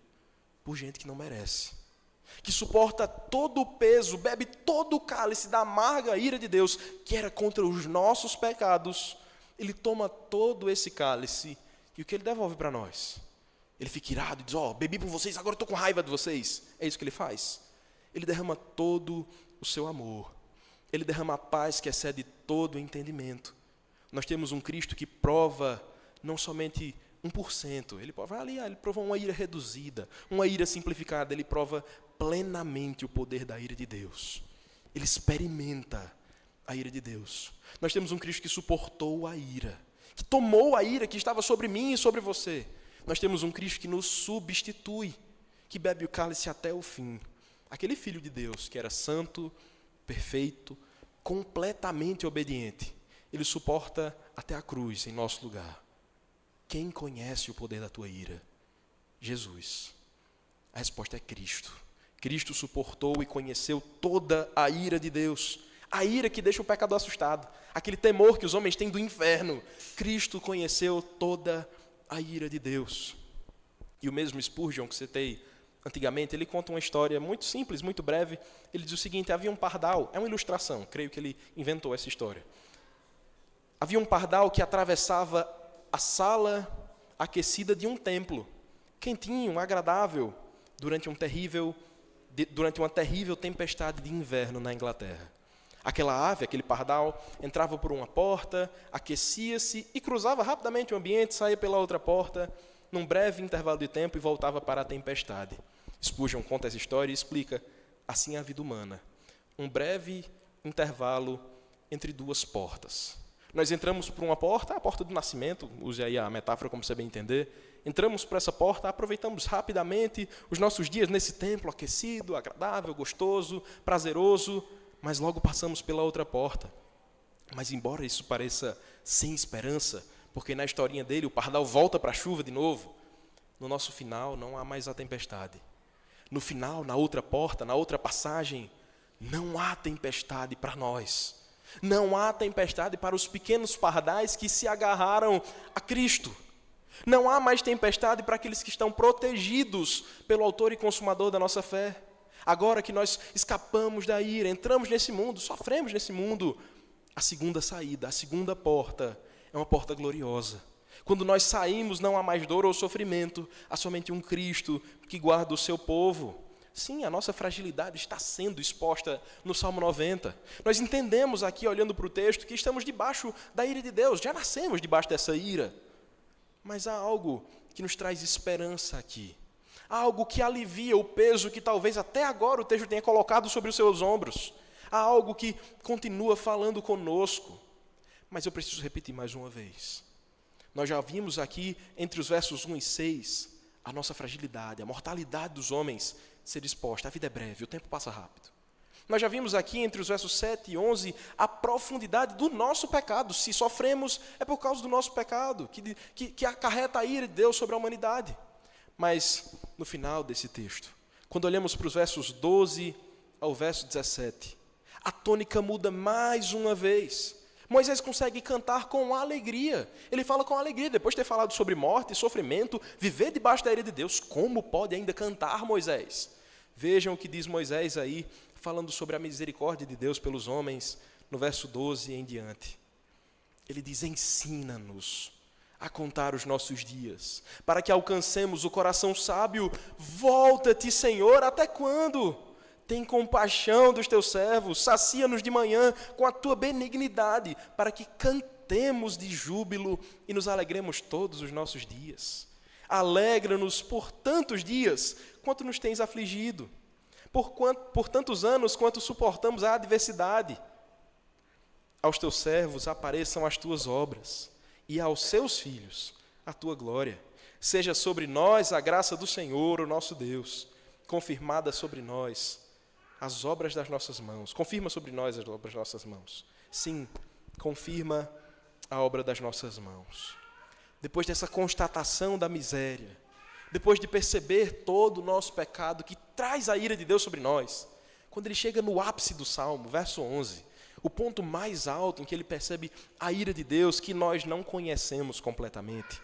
por gente que não merece. Que suporta todo o peso, bebe todo o cálice da amarga ira de Deus, que era contra os nossos pecados. Ele toma todo esse cálice e o que ele devolve para nós? Ele fica irado e diz: bebi por vocês, agora estou com raiva de vocês. É isso que ele faz. Ele derrama todo o seu amor. Ele derrama a paz que excede todo o entendimento. Nós temos um Cristo que prova não somente 1%. Ele prova ele prova uma ira reduzida, uma ira simplificada. Ele prova plenamente o poder da ira de Deus. Ele experimenta a ira de Deus. Nós temos um Cristo que suportou a ira, que tomou a ira que estava sobre mim e sobre você. Nós temos um Cristo que nos substitui, que bebe o cálice até o fim. Aquele Filho de Deus que era santo, perfeito, completamente obediente, ele suporta até a cruz em nosso lugar. Quem conhece o poder da tua ira? Jesus. A resposta é Cristo. Cristo suportou e conheceu toda a ira de Deus. A ira que deixa o pecador assustado. Aquele temor que os homens têm do inferno. Cristo conheceu toda a ira de Deus. E o mesmo Spurgeon que citei antigamente, ele conta uma história muito simples, muito breve. Ele diz o seguinte: havia um pardal, é uma ilustração, creio que ele inventou essa história. Havia um pardal que atravessava a sala aquecida de um templo, quentinho, agradável, durante uma terrível tempestade de inverno na Inglaterra. Aquela ave, aquele pardal, entrava por uma porta, aquecia-se e cruzava rapidamente o ambiente, saía pela outra porta, num breve intervalo de tempo e voltava para a tempestade. Spurgeon conta essa história e explica: assim é a vida humana. Um breve intervalo entre duas portas. Nós entramos por uma porta, a porta do nascimento, use aí a metáfora como você bem entender. Entramos por essa porta, aproveitamos rapidamente os nossos dias nesse templo aquecido, agradável, gostoso, prazeroso, mas logo passamos pela outra porta. Mas embora isso pareça sem esperança, porque na historinha dele o pardal volta para a chuva de novo, no nosso final não há mais a tempestade. No final, na outra porta, na outra passagem, não há tempestade para nós. Não há tempestade para os pequenos pardais que se agarraram a Cristo. Não há mais tempestade para aqueles que estão protegidos pelo autor e consumador da nossa fé. Agora que nós escapamos da ira, entramos nesse mundo, sofremos nesse mundo, a segunda saída, a segunda porta, é uma porta gloriosa. Quando nós saímos, não há mais dor ou sofrimento, há somente um Cristo que guarda o seu povo. Sim, a nossa fragilidade está sendo exposta no Salmo 90. Nós entendemos aqui, olhando para o texto, que estamos debaixo da ira de Deus, já nascemos debaixo dessa ira. Mas há algo que nos traz esperança aqui. Há algo que alivia o peso que talvez até agora o texto tenha colocado sobre os seus ombros. Há algo que continua falando conosco. Mas eu preciso repetir mais uma vez. Nós já vimos aqui, entre os versos 1 e 6, a nossa fragilidade, a mortalidade dos homens ser exposta. A vida é breve, o tempo passa rápido. Nós já vimos aqui, entre os versos 7 e 11, a profundidade do nosso pecado. Se sofremos, é por causa do nosso pecado, que acarreta a ira de Deus sobre a humanidade. Mas, no final desse texto, quando olhamos para os versos 12 ao verso 17, a tônica muda mais uma vez. Moisés consegue cantar com alegria. Ele fala com alegria, depois de ter falado sobre morte e sofrimento, viver debaixo da ira de Deus. Como pode ainda cantar, Moisés? Vejam o que diz Moisés aí, falando sobre a misericórdia de Deus pelos homens, no verso 12 em diante. Ele diz: ensina-nos a contar os nossos dias, para que alcancemos o coração sábio. Volta-te, Senhor, até quando? Tem compaixão dos teus servos, sacia-nos de manhã com a tua benignidade, para que cantemos de júbilo e nos alegremos todos os nossos dias. Alegra-nos por tantos dias quanto nos tens afligido, por tantos anos quanto suportamos a adversidade. Aos teus servos apareçam as tuas obras, e aos seus filhos a tua glória. Seja sobre nós a graça do Senhor, o nosso Deus, confirmada sobre nós as obras das nossas mãos. Confirma sobre nós as obras das nossas mãos. Sim, confirma a obra das nossas mãos. Depois dessa constatação da miséria, depois de perceber todo o nosso pecado que traz a ira de Deus sobre nós, quando ele chega no ápice do Salmo, verso 11, o ponto mais alto em que ele percebe a ira de Deus que nós não conhecemos completamente,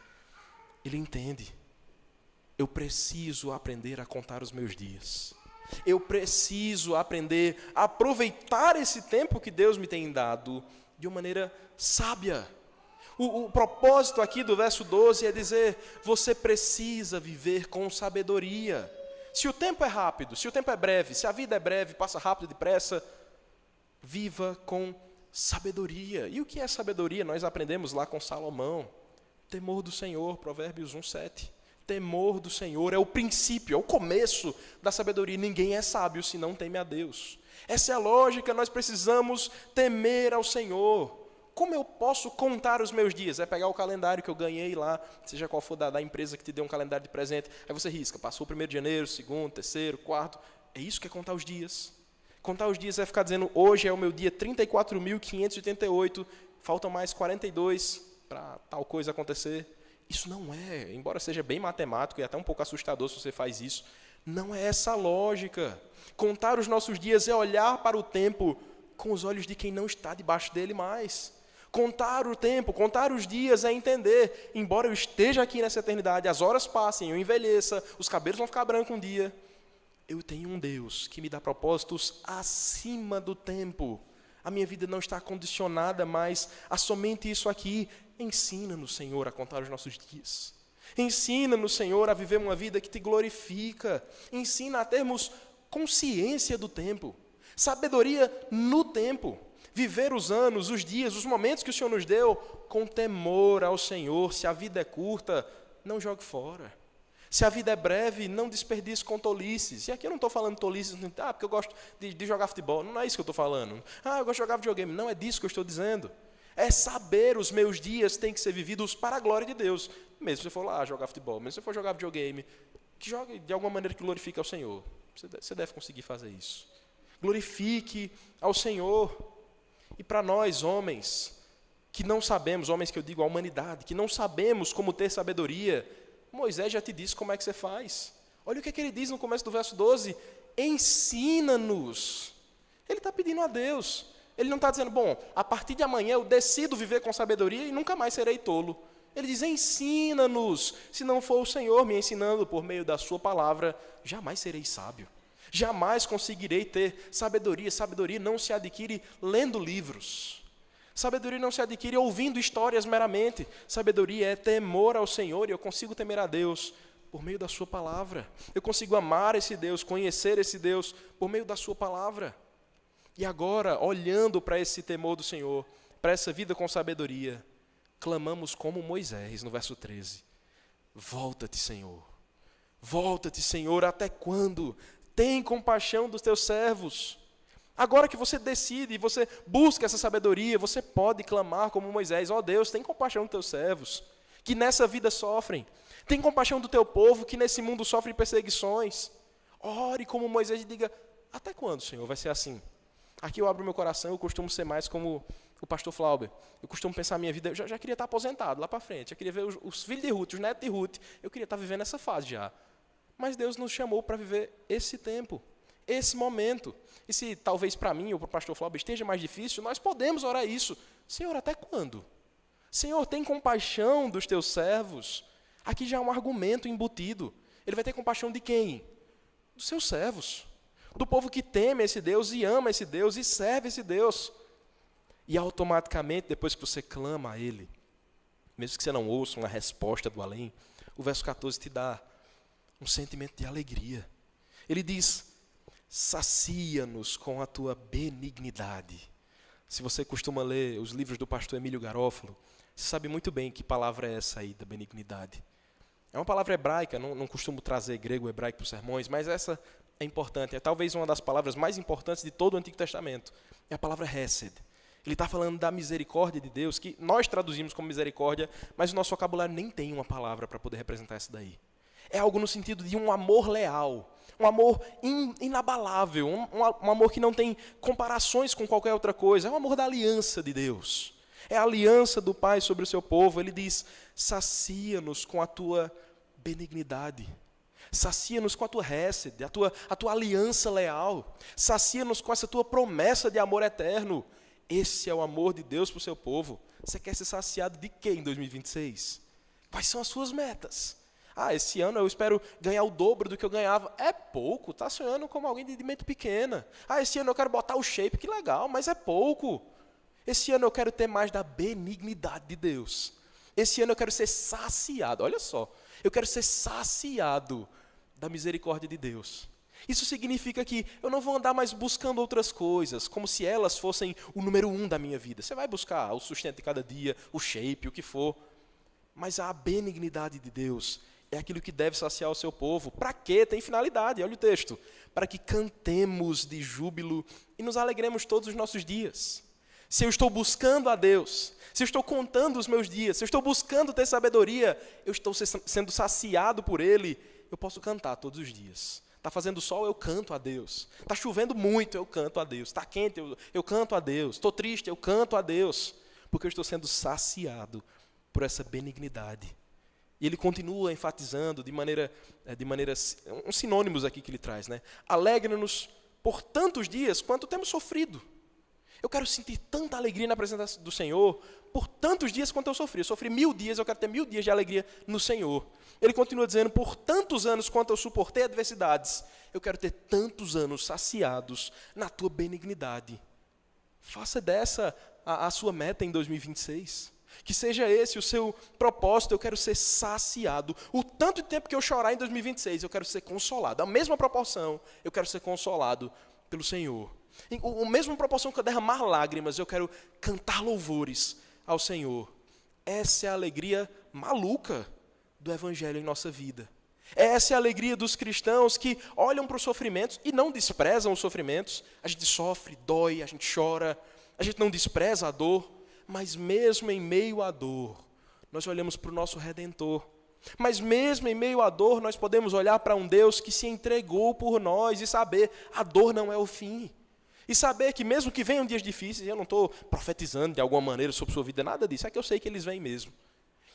ele entende: eu preciso aprender a contar os meus dias. Eu preciso aprender a aproveitar esse tempo que Deus me tem dado de uma maneira sábia. O propósito aqui do verso 12 é dizer: você precisa viver com sabedoria. Se o tempo é rápido, se o tempo é breve, se a vida é breve, passa rápido, depressa, viva com sabedoria. E o que é sabedoria? Nós aprendemos lá com Salomão. Temor do Senhor, Provérbios 1:7. Temor do Senhor é o princípio, é o começo da sabedoria. Ninguém é sábio se não teme a Deus. Essa é a lógica, nós precisamos temer ao Senhor. Como eu posso contar os meus dias? É pegar o calendário que eu ganhei lá, seja qual for da empresa que te deu um calendário de presente, aí você risca, passou o 1º de janeiro, 2º, 3º, 4º, é isso que é contar os dias. Contar os dias é ficar dizendo: hoje é o meu dia 34.588, faltam mais 42 para tal coisa acontecer. Isso não é, embora seja bem matemático e até um pouco assustador se você faz isso, não é essa a lógica. Contar os nossos dias é olhar para o tempo com os olhos de quem não está debaixo dele mais. Contar o tempo, contar os dias é entender: embora eu esteja aqui nessa eternidade, as horas passem, eu envelheça, os cabelos vão ficar brancos um dia, eu tenho um Deus que me dá propósitos acima do tempo. A minha vida não está condicionada mais a somente isso aqui. Ensina-nos, Senhor, a contar os nossos dias. Ensina-nos, Senhor, a viver uma vida que te glorifica. Ensina a termos consciência do tempo, sabedoria no tempo. Viver os anos, os dias, os momentos que o Senhor nos deu com temor ao Senhor. Se a vida é curta, não jogue fora. Se a vida é breve, não desperdice com tolices. E aqui eu não estou falando tolices, porque eu gosto de jogar futebol. Não é isso que eu estou falando. Eu gosto de jogar videogame. Não é disso que eu estou dizendo. É saber: os meus dias têm que ser vividos para a glória de Deus. Mesmo se você for lá jogar futebol, mesmo se você for jogar videogame, que jogue de alguma maneira que glorifique ao Senhor. Você deve conseguir fazer isso. Glorifique ao Senhor. E para nós, homens, que não sabemos, homens que eu digo a humanidade, que não sabemos como ter sabedoria, Moisés já te disse como é que você faz. Olha o que ele diz no começo do verso 12: ensina-nos. Ele está pedindo a Deus. Ele não está dizendo: bom, a partir de amanhã eu decido viver com sabedoria e nunca mais serei tolo. Ele diz: ensina-nos. Se não for o Senhor me ensinando por meio da sua palavra, jamais serei sábio. Jamais conseguirei ter sabedoria. Sabedoria não se adquire lendo livros. Sabedoria não se adquire ouvindo histórias meramente. Sabedoria é temor ao Senhor, e eu consigo temer a Deus por meio da sua palavra. Eu consigo amar esse Deus, conhecer esse Deus por meio da sua palavra. E agora, olhando para esse temor do Senhor, para essa vida com sabedoria, clamamos como Moisés, no verso 13. Volta-te, Senhor. Volta-te, Senhor, até quando? Tem compaixão dos teus servos. Agora que você decide e você busca essa sabedoria, você pode clamar como Moisés: ó Deus, tem compaixão dos teus servos, que nessa vida sofrem. Tem compaixão do teu povo, que nesse mundo sofre perseguições. Ore como Moisés e diga: até quando, Senhor, vai ser assim? Aqui eu abro meu coração, eu costumo ser mais como o pastor Flauber. Eu costumo pensar a minha vida, eu já queria estar aposentado lá para frente. Eu queria ver os filhos de Ruth, os netos de Ruth. Eu queria estar vivendo essa fase já. Mas Deus nos chamou para viver esse tempo, esse momento. E se talvez para mim ou para o pastor Flauber esteja mais difícil, nós podemos orar isso. Senhor, até quando? Senhor, tem compaixão dos teus servos. Aqui já é um argumento embutido. Ele vai ter compaixão de quem? Dos seus servos. Do povo que teme esse Deus e ama esse Deus e serve esse Deus. E automaticamente, depois que você clama a Ele, mesmo que você não ouça uma resposta do além, o verso 14 te dá um sentimento de alegria. Ele diz: sacia-nos com a tua benignidade. Se você costuma ler os livros do pastor Emílio Garófalo, você sabe muito bem que palavra é essa aí, da benignidade. É uma palavra hebraica, não costumo trazer grego ou hebraico para os sermões, mas essa é importante. É talvez uma das palavras mais importantes de todo o Antigo Testamento. É a palavra hesed. Ele está falando da misericórdia de Deus, que nós traduzimos como misericórdia, mas o nosso vocabulário nem tem uma palavra para poder representar essa daí. É algo no sentido de um amor leal, um amor inabalável, um amor que não tem comparações com qualquer outra coisa. É o amor da aliança de Deus. É a aliança do Pai sobre o seu povo. Ele diz: sacia-nos com a tua benignidade. Sacia-nos com a tua hesed, a tua aliança leal. Sacia-nos com essa tua promessa de amor eterno. Esse é o amor de Deus para o seu povo. Você quer ser saciado de quê em 2026? Quais são as suas metas? Esse ano eu espero ganhar o dobro do que eu ganhava. É pouco, está sonhando como alguém de mente pequena. Esse ano eu quero botar o shape, que legal, mas é pouco. Esse ano eu quero ter mais da benignidade de Deus. Esse ano eu quero ser saciado, olha só. Eu quero ser saciado da misericórdia de Deus. Isso significa que eu não vou andar mais buscando outras coisas, como se elas fossem o número 1 da minha vida. Você vai buscar o sustento de cada dia, o shape, o que for. Mas a benignidade de Deus é aquilo que deve saciar o seu povo. Para quê? Tem finalidade, olha o texto. Para que cantemos de júbilo e nos alegremos todos os nossos dias. Se eu estou buscando a Deus, se eu estou contando os meus dias, se eu estou buscando ter sabedoria, eu estou sendo saciado por Ele, eu posso cantar todos os dias. Está fazendo sol, eu canto a Deus. Está chovendo muito, eu canto a Deus. Está quente, eu canto a Deus. Estou triste, eu canto a Deus. Porque eu estou sendo saciado por essa benignidade. E ele continua enfatizando de maneira uns sinônimos aqui que ele traz, né? Alegra-nos por tantos dias quanto temos sofrido. Eu quero sentir tanta alegria na presença do Senhor por tantos dias quanto eu sofri. Eu sofri 1000 dias, eu quero ter 1000 dias de alegria no Senhor. Ele continua dizendo, por tantos anos quanto eu suportei adversidades, eu quero ter tantos anos saciados na tua benignidade. Faça dessa a sua meta em 2026. Que seja esse o seu propósito, eu quero ser saciado. O tanto de tempo que eu chorar em 2026, eu quero ser consolado. A mesma proporção, eu quero ser consolado pelo Senhor. A mesma proporção que eu derramar lágrimas, eu quero cantar louvores ao Senhor. Essa é a alegria maluca do Evangelho em nossa vida. Essa é a alegria dos cristãos que olham para os sofrimentos e não desprezam os sofrimentos. A gente sofre, dói, a gente chora, a gente não despreza a dor, mas mesmo em meio à dor, nós olhamos para o nosso Redentor. Mas mesmo em meio à dor, nós podemos olhar para um Deus que se entregou por nós e saber, a dor não é o fim. E saber que mesmo que venham dias difíceis, eu não estou profetizando de alguma maneira sobre sua vida, nada disso, é que eu sei que eles vêm mesmo.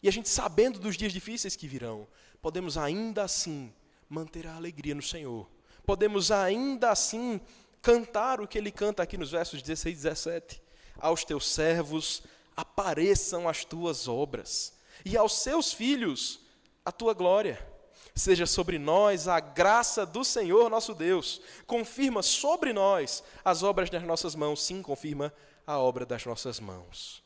E a gente sabendo dos dias difíceis que virão, podemos ainda assim manter a alegria no Senhor. Podemos ainda assim cantar o que ele canta aqui nos versos 16 e 17. Aos teus servos apareçam as tuas obras, e aos seus filhos a tua glória. Seja sobre nós a graça do Senhor nosso Deus. Confirma sobre nós as obras das nossas mãos. Sim, confirma a obra das nossas mãos.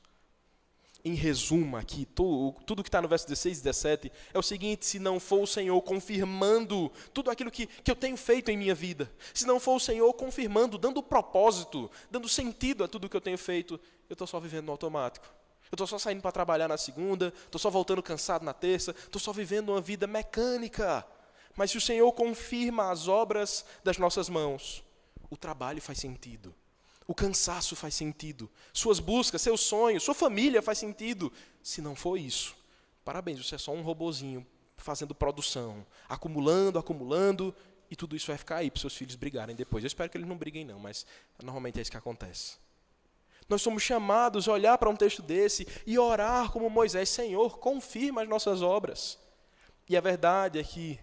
Em resumo aqui, tudo que está no verso 16 e 17 é o seguinte: se não for o Senhor confirmando tudo aquilo que eu tenho feito em minha vida, se não for o Senhor confirmando, dando propósito, dando sentido a tudo que eu tenho feito, eu estou só vivendo no automático. Eu estou só saindo para trabalhar na segunda, estou só voltando cansado na terça, estou só vivendo uma vida mecânica. Mas se o Senhor confirma as obras das nossas mãos, o trabalho faz sentido, o cansaço faz sentido, suas buscas, seus sonhos, sua família faz sentido. Se não for isso, parabéns, você é só um robozinho fazendo produção, acumulando, e tudo isso vai ficar aí para seus filhos brigarem depois. Eu espero que eles não briguem não, mas normalmente é isso que acontece. Nós somos chamados a olhar para um texto desse e orar como Moisés: Senhor, confirma as nossas obras. E a verdade é que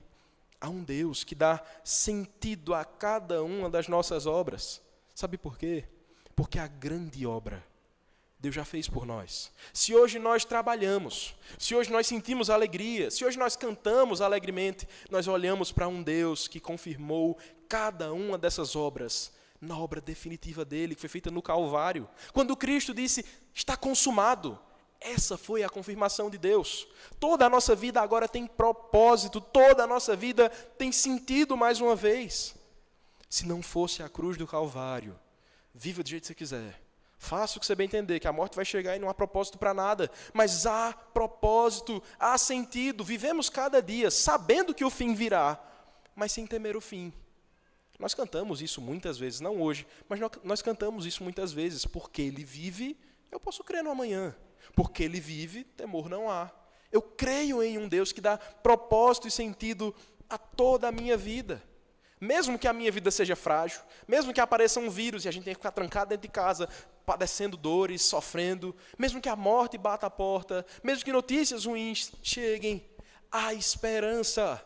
há um Deus que dá sentido a cada uma das nossas obras. Sabe por quê? Porque a grande obra Deus já fez por nós. Se hoje nós trabalhamos, se hoje nós sentimos alegria, se hoje nós cantamos alegremente, nós olhamos para um Deus que confirmou cada uma dessas obras na obra definitiva dele, que foi feita no Calvário. Quando Cristo disse, está consumado, essa foi a confirmação de Deus. Toda a nossa vida agora tem propósito, toda a nossa vida tem sentido mais uma vez. Se não fosse a cruz do Calvário, viva do jeito que você quiser, faça o que você bem entender, que a morte vai chegar e não há propósito para nada, mas há propósito, há sentido. Vivemos cada dia sabendo que o fim virá, mas sem temer o fim. Nós cantamos isso muitas vezes, não hoje, mas nós cantamos isso muitas vezes. Porque Ele vive, eu posso crer no amanhã. Porque Ele vive, temor não há. Eu creio em um Deus que dá propósito e sentido a toda a minha vida. Mesmo que a minha vida seja frágil, mesmo que apareça um vírus e a gente tenha que ficar trancado dentro de casa, padecendo dores, sofrendo, mesmo que a morte bata a porta, mesmo que notícias ruins cheguem, há esperança.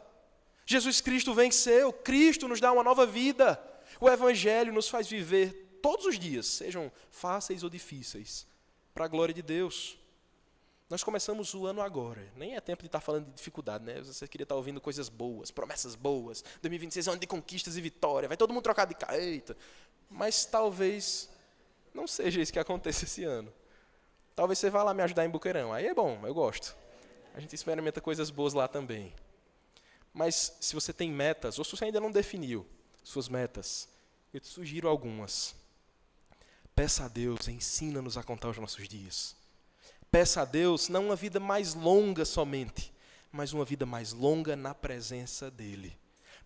Jesus Cristo venceu, Cristo nos dá uma nova vida. O Evangelho nos faz viver todos os dias, sejam fáceis ou difíceis, para a glória de Deus. Nós começamos o ano agora, nem é tempo de estar falando de dificuldade, né? Você queria estar ouvindo coisas boas, promessas boas. 2026 é um ano de conquistas e vitória, vai todo mundo trocar de carro, eita. Mas talvez não seja isso que aconteça esse ano. Talvez você vá lá me ajudar em Boqueirão, aí é bom, eu gosto. A gente experimenta coisas boas lá também. Mas se você tem metas, ou se você ainda não definiu suas metas, eu te sugiro algumas. Peça a Deus, ensina-nos a contar os nossos dias. Peça a Deus não uma vida mais longa somente, mas uma vida mais longa na presença dEle.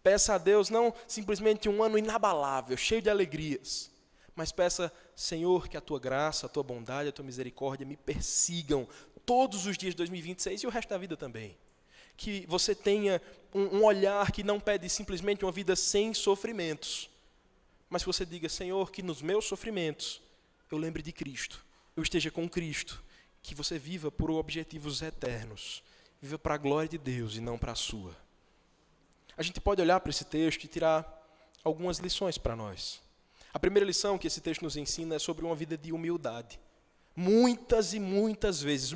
Peça a Deus não simplesmente um ano inabalável, cheio de alegrias, mas peça, Senhor, que a Tua graça, a Tua bondade, a Tua misericórdia me persigam todos os dias de 2026 e o resto da vida também. Que você tenha um olhar que não pede simplesmente uma vida sem sofrimentos, mas que você diga, Senhor, que nos meus sofrimentos eu lembre de Cristo, eu esteja com Cristo, que você viva por objetivos eternos, viva para a glória de Deus e não para a sua. A gente pode olhar para esse texto e tirar algumas lições para nós. A primeira lição que esse texto nos ensina é sobre uma vida de humildade. Muitas e muitas vezes,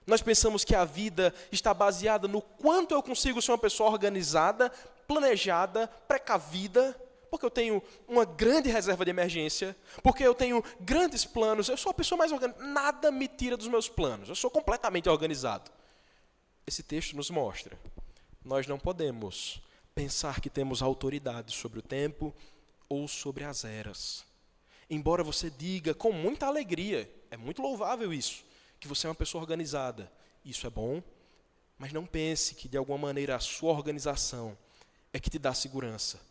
nós pensamos que a vida está baseada no quanto eu consigo ser uma pessoa organizada, planejada, precavida, porque eu tenho uma grande reserva de emergência, porque eu tenho grandes planos, eu sou a pessoa mais organizada, nada me tira dos meus planos, eu sou completamente organizado. Esse texto nos mostra, nós não podemos pensar que temos autoridade sobre o tempo ou sobre as eras. Embora você diga com muita alegria, é muito louvável isso, que você é uma pessoa organizada, isso é bom, mas não pense que de alguma maneira a sua organização é que te dá segurança.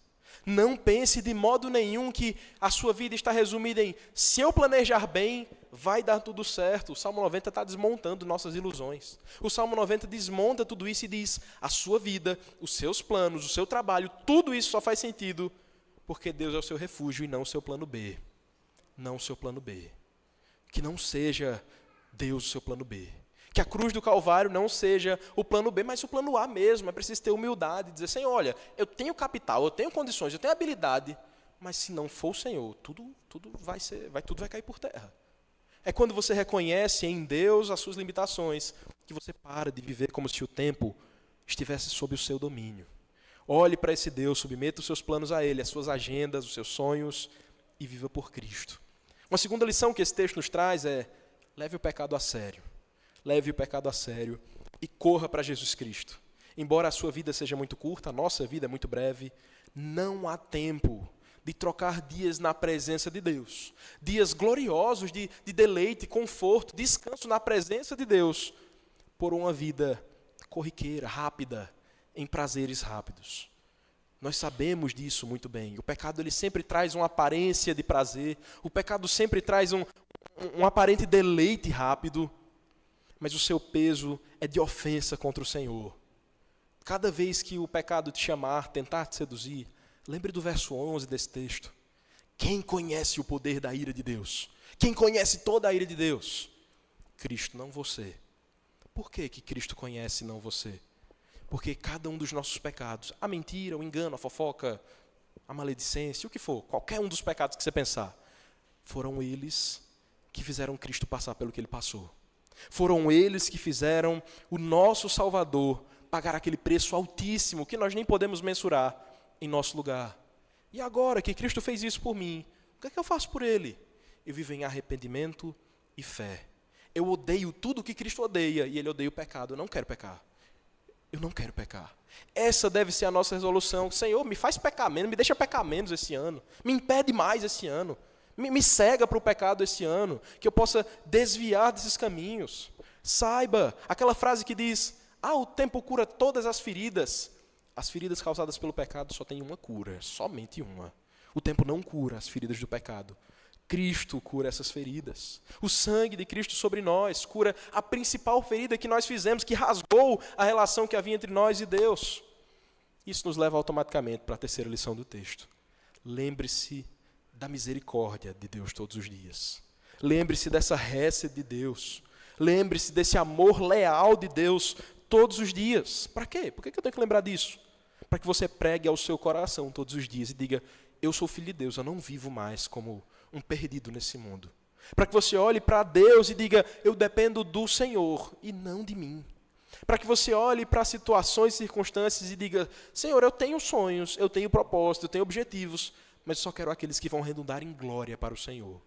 Não pense de modo nenhum que a sua vida está resumida em se eu planejar bem, vai dar tudo certo. O Salmo 90 está desmontando nossas ilusões. O Salmo 90 desmonta tudo isso e diz, a sua vida, os seus planos, o seu trabalho, tudo isso só faz sentido porque Deus é o seu refúgio e não o seu plano B. Não o seu plano B. Que não seja Deus o seu plano B. Que a cruz do Calvário não seja o plano B, mas o plano A mesmo. É preciso ter humildade e dizer, Senhor, olha, eu tenho capital, eu tenho condições, eu tenho habilidade, mas se não for o Senhor, tudo vai cair por terra. É quando você reconhece em Deus as suas limitações, que você para de viver como se o tempo estivesse sob o seu domínio. Olhe para esse Deus, submeta os seus planos a Ele, as suas agendas, os seus sonhos, e viva por Cristo. Uma segunda lição que esse texto nos traz é, leve o pecado a sério. Leve o pecado a sério e corra para Jesus Cristo. Embora a sua vida seja muito curta, a nossa vida é muito breve, não há tempo de trocar dias na presença de Deus. Dias gloriosos de deleite, conforto, descanso na presença de Deus, por uma vida corriqueira, rápida, em prazeres rápidos. Nós sabemos disso muito bem. O pecado ele sempre traz uma aparência de prazer, o pecado sempre traz um aparente deleite rápido, mas o seu peso é de ofensa contra o Senhor. Cada vez que o pecado te chamar, tentar te seduzir, lembre do verso 11 desse texto. Quem conhece o poder da ira de Deus? Quem conhece toda a ira de Deus? Cristo, não você. Por que Cristo conhece, não você? Porque cada um dos nossos pecados, a mentira, o engano, a fofoca, a maledicência, o que for, qualquer um dos pecados que você pensar, foram eles que fizeram Cristo passar pelo que ele passou. Foram eles que fizeram o nosso Salvador pagar aquele preço altíssimo que nós nem podemos mensurar em nosso lugar. E agora que Cristo fez isso por mim, o que é que eu faço por Ele? Eu vivo em arrependimento e fé. Eu odeio tudo que Cristo odeia e Ele odeia o pecado. Eu não quero pecar. Eu não quero pecar. Essa deve ser a nossa resolução. Senhor, me faz pecar menos, me deixa pecar menos esse ano. Me impede mais esse ano. Me cega para o pecado esse ano, que eu possa desviar desses caminhos. Saiba, aquela frase que diz, o tempo cura todas as feridas. As feridas causadas pelo pecado só tem uma cura, somente uma. O tempo não cura as feridas do pecado. Cristo cura essas feridas. O sangue de Cristo sobre nós cura a principal ferida que nós fizemos, que rasgou a relação que havia entre nós e Deus. Isso nos leva automaticamente para a terceira lição do texto. Lembre-se da misericórdia de Deus todos os dias. Lembre-se dessa récede de Deus. Lembre-se desse amor leal de Deus todos os dias. Para quê? Por que eu tenho que lembrar disso? Para que você pregue ao seu coração todos os dias e diga: eu sou filho de Deus, eu não vivo mais como um perdido nesse mundo. Para que você olhe para Deus e diga: eu dependo do Senhor e não de mim. Para que você olhe para situações e circunstâncias e diga: Senhor, eu tenho sonhos, eu tenho propósitos, eu tenho objetivos, mas eu só quero aqueles que vão redundar em glória para o Senhor.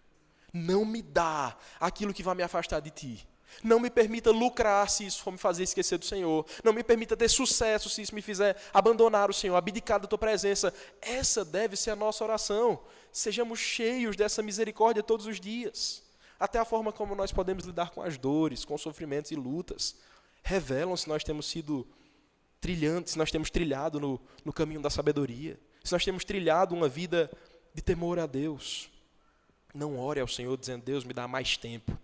Não me dá aquilo que vai me afastar de Ti. Não me permita lucrar se isso for me fazer esquecer do Senhor. Não me permita ter sucesso se isso me fizer abandonar o Senhor, abdicar da Tua presença. Essa deve ser a nossa oração. Sejamos cheios dessa misericórdia todos os dias. Até a forma como nós podemos lidar com as dores, com os sofrimentos e lutas, revelam se nós temos sido trilhantes, se nós temos trilhado no caminho da sabedoria, se nós temos trilhado uma vida de temor a Deus. Não ore ao Senhor dizendo: Deus, me dá mais tempo.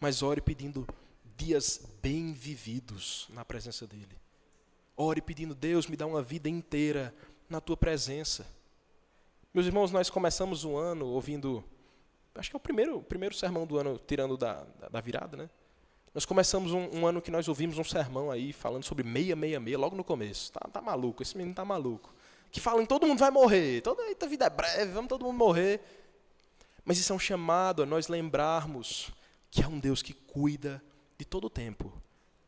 Mas ore pedindo dias bem vividos na presença dEle. Ore pedindo: Deus, me dá uma vida inteira na Tua presença. Meus irmãos, nós começamos o ano ouvindo, acho que é o primeiro sermão do ano, tirando da virada, né? Nós começamos um ano que nós ouvimos um sermão aí, falando sobre 666, logo no começo. Tá maluco, esse menino tá maluco. Que falam: todo mundo vai morrer, a vida é breve, vamos todo mundo morrer. Mas isso é um chamado a nós lembrarmos que é um Deus que cuida de todo o tempo,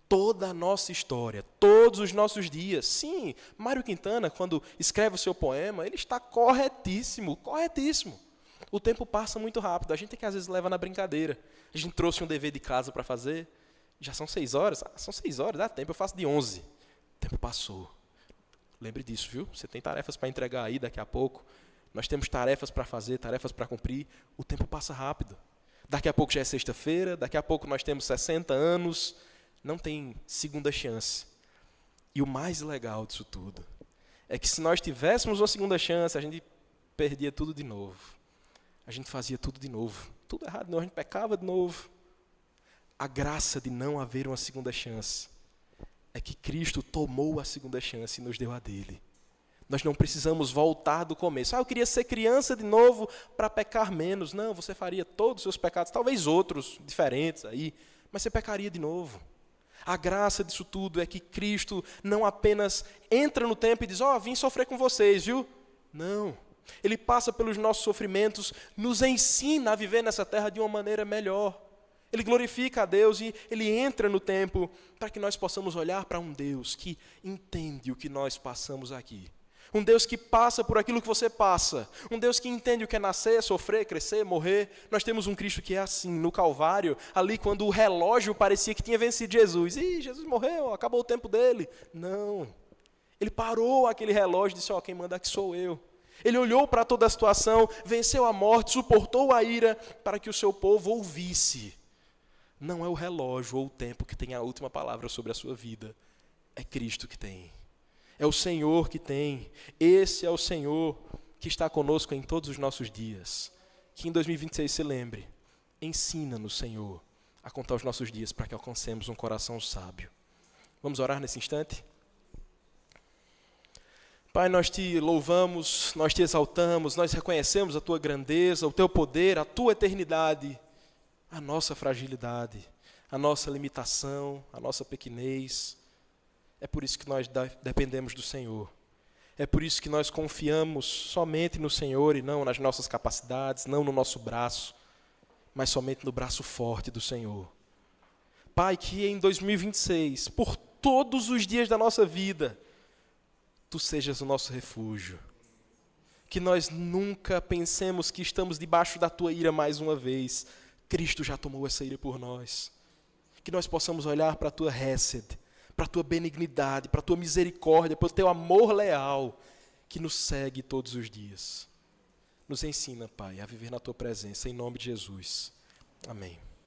toda a nossa história, todos os nossos dias. Sim, Mário Quintana, quando escreve o seu poema, ele está corretíssimo, corretíssimo. O tempo passa muito rápido, a gente que às vezes leva na brincadeira. A gente trouxe um dever de casa para fazer, já são 6 horas, são 6 horas, dá tempo, eu faço de 11. O tempo passou. Lembre disso, viu? Você tem tarefas para entregar aí daqui a pouco, nós temos tarefas para fazer, tarefas para cumprir, o tempo passa rápido. Daqui a pouco já é sexta-feira, daqui a pouco nós temos 60 anos, não tem segunda chance. E o mais legal disso tudo é que se nós tivéssemos uma segunda chance, a gente perdia tudo de novo. A gente fazia tudo de novo. Tudo errado de novo, a gente pecava de novo. A graça de não haver uma segunda chance é que Cristo tomou a segunda chance e nos deu a dele. Nós não precisamos voltar do começo. Eu queria ser criança de novo para pecar menos. Não, você faria todos os seus pecados, talvez outros diferentes aí, mas você pecaria de novo. A graça disso tudo é que Cristo não apenas entra no tempo e diz: vim sofrer com vocês, viu? Não. Ele passa pelos nossos sofrimentos, nos ensina a viver nessa terra de uma maneira melhor. Ele glorifica a Deus e Ele entra no tempo para que nós possamos olhar para um Deus que entende o que nós passamos aqui. Um Deus que passa por aquilo que você passa. Um Deus que entende o que é nascer, sofrer, crescer, morrer. Nós temos um Cristo que é assim, no Calvário, ali quando o relógio parecia que tinha vencido Jesus. Jesus morreu, acabou o tempo dele. Não. Ele parou aquele relógio e disse: quem manda aqui sou eu. Ele olhou para toda a situação, venceu a morte, suportou a ira para que o seu povo ouvisse. Não é o relógio ou o tempo que tem a última palavra sobre a sua vida. É Cristo que tem. É o Senhor que tem. Esse é o Senhor que está conosco em todos os nossos dias. Que em 2026 se lembre. Ensina-nos, Senhor, a contar os nossos dias para que alcancemos um coração sábio. Vamos orar nesse instante? Pai, nós te louvamos, nós te exaltamos, nós reconhecemos a tua grandeza, o teu poder, a tua eternidade, a nossa fragilidade, a nossa limitação, a nossa pequenez. É por isso que nós dependemos do Senhor. É por isso que nós confiamos somente no Senhor e não nas nossas capacidades, não no nosso braço, mas somente no braço forte do Senhor. Pai, que em 2026, por todos os dias da nossa vida, Tu sejas o nosso refúgio. Que nós nunca pensemos que estamos debaixo da Tua ira mais uma vez. Cristo já tomou essa ira por nós. Que nós possamos olhar para a Tua récede, para a Tua benignidade, para a Tua misericórdia, para o Teu amor leal, que nos segue todos os dias. Nos ensina, Pai, a viver na Tua presença, em nome de Jesus. Amém.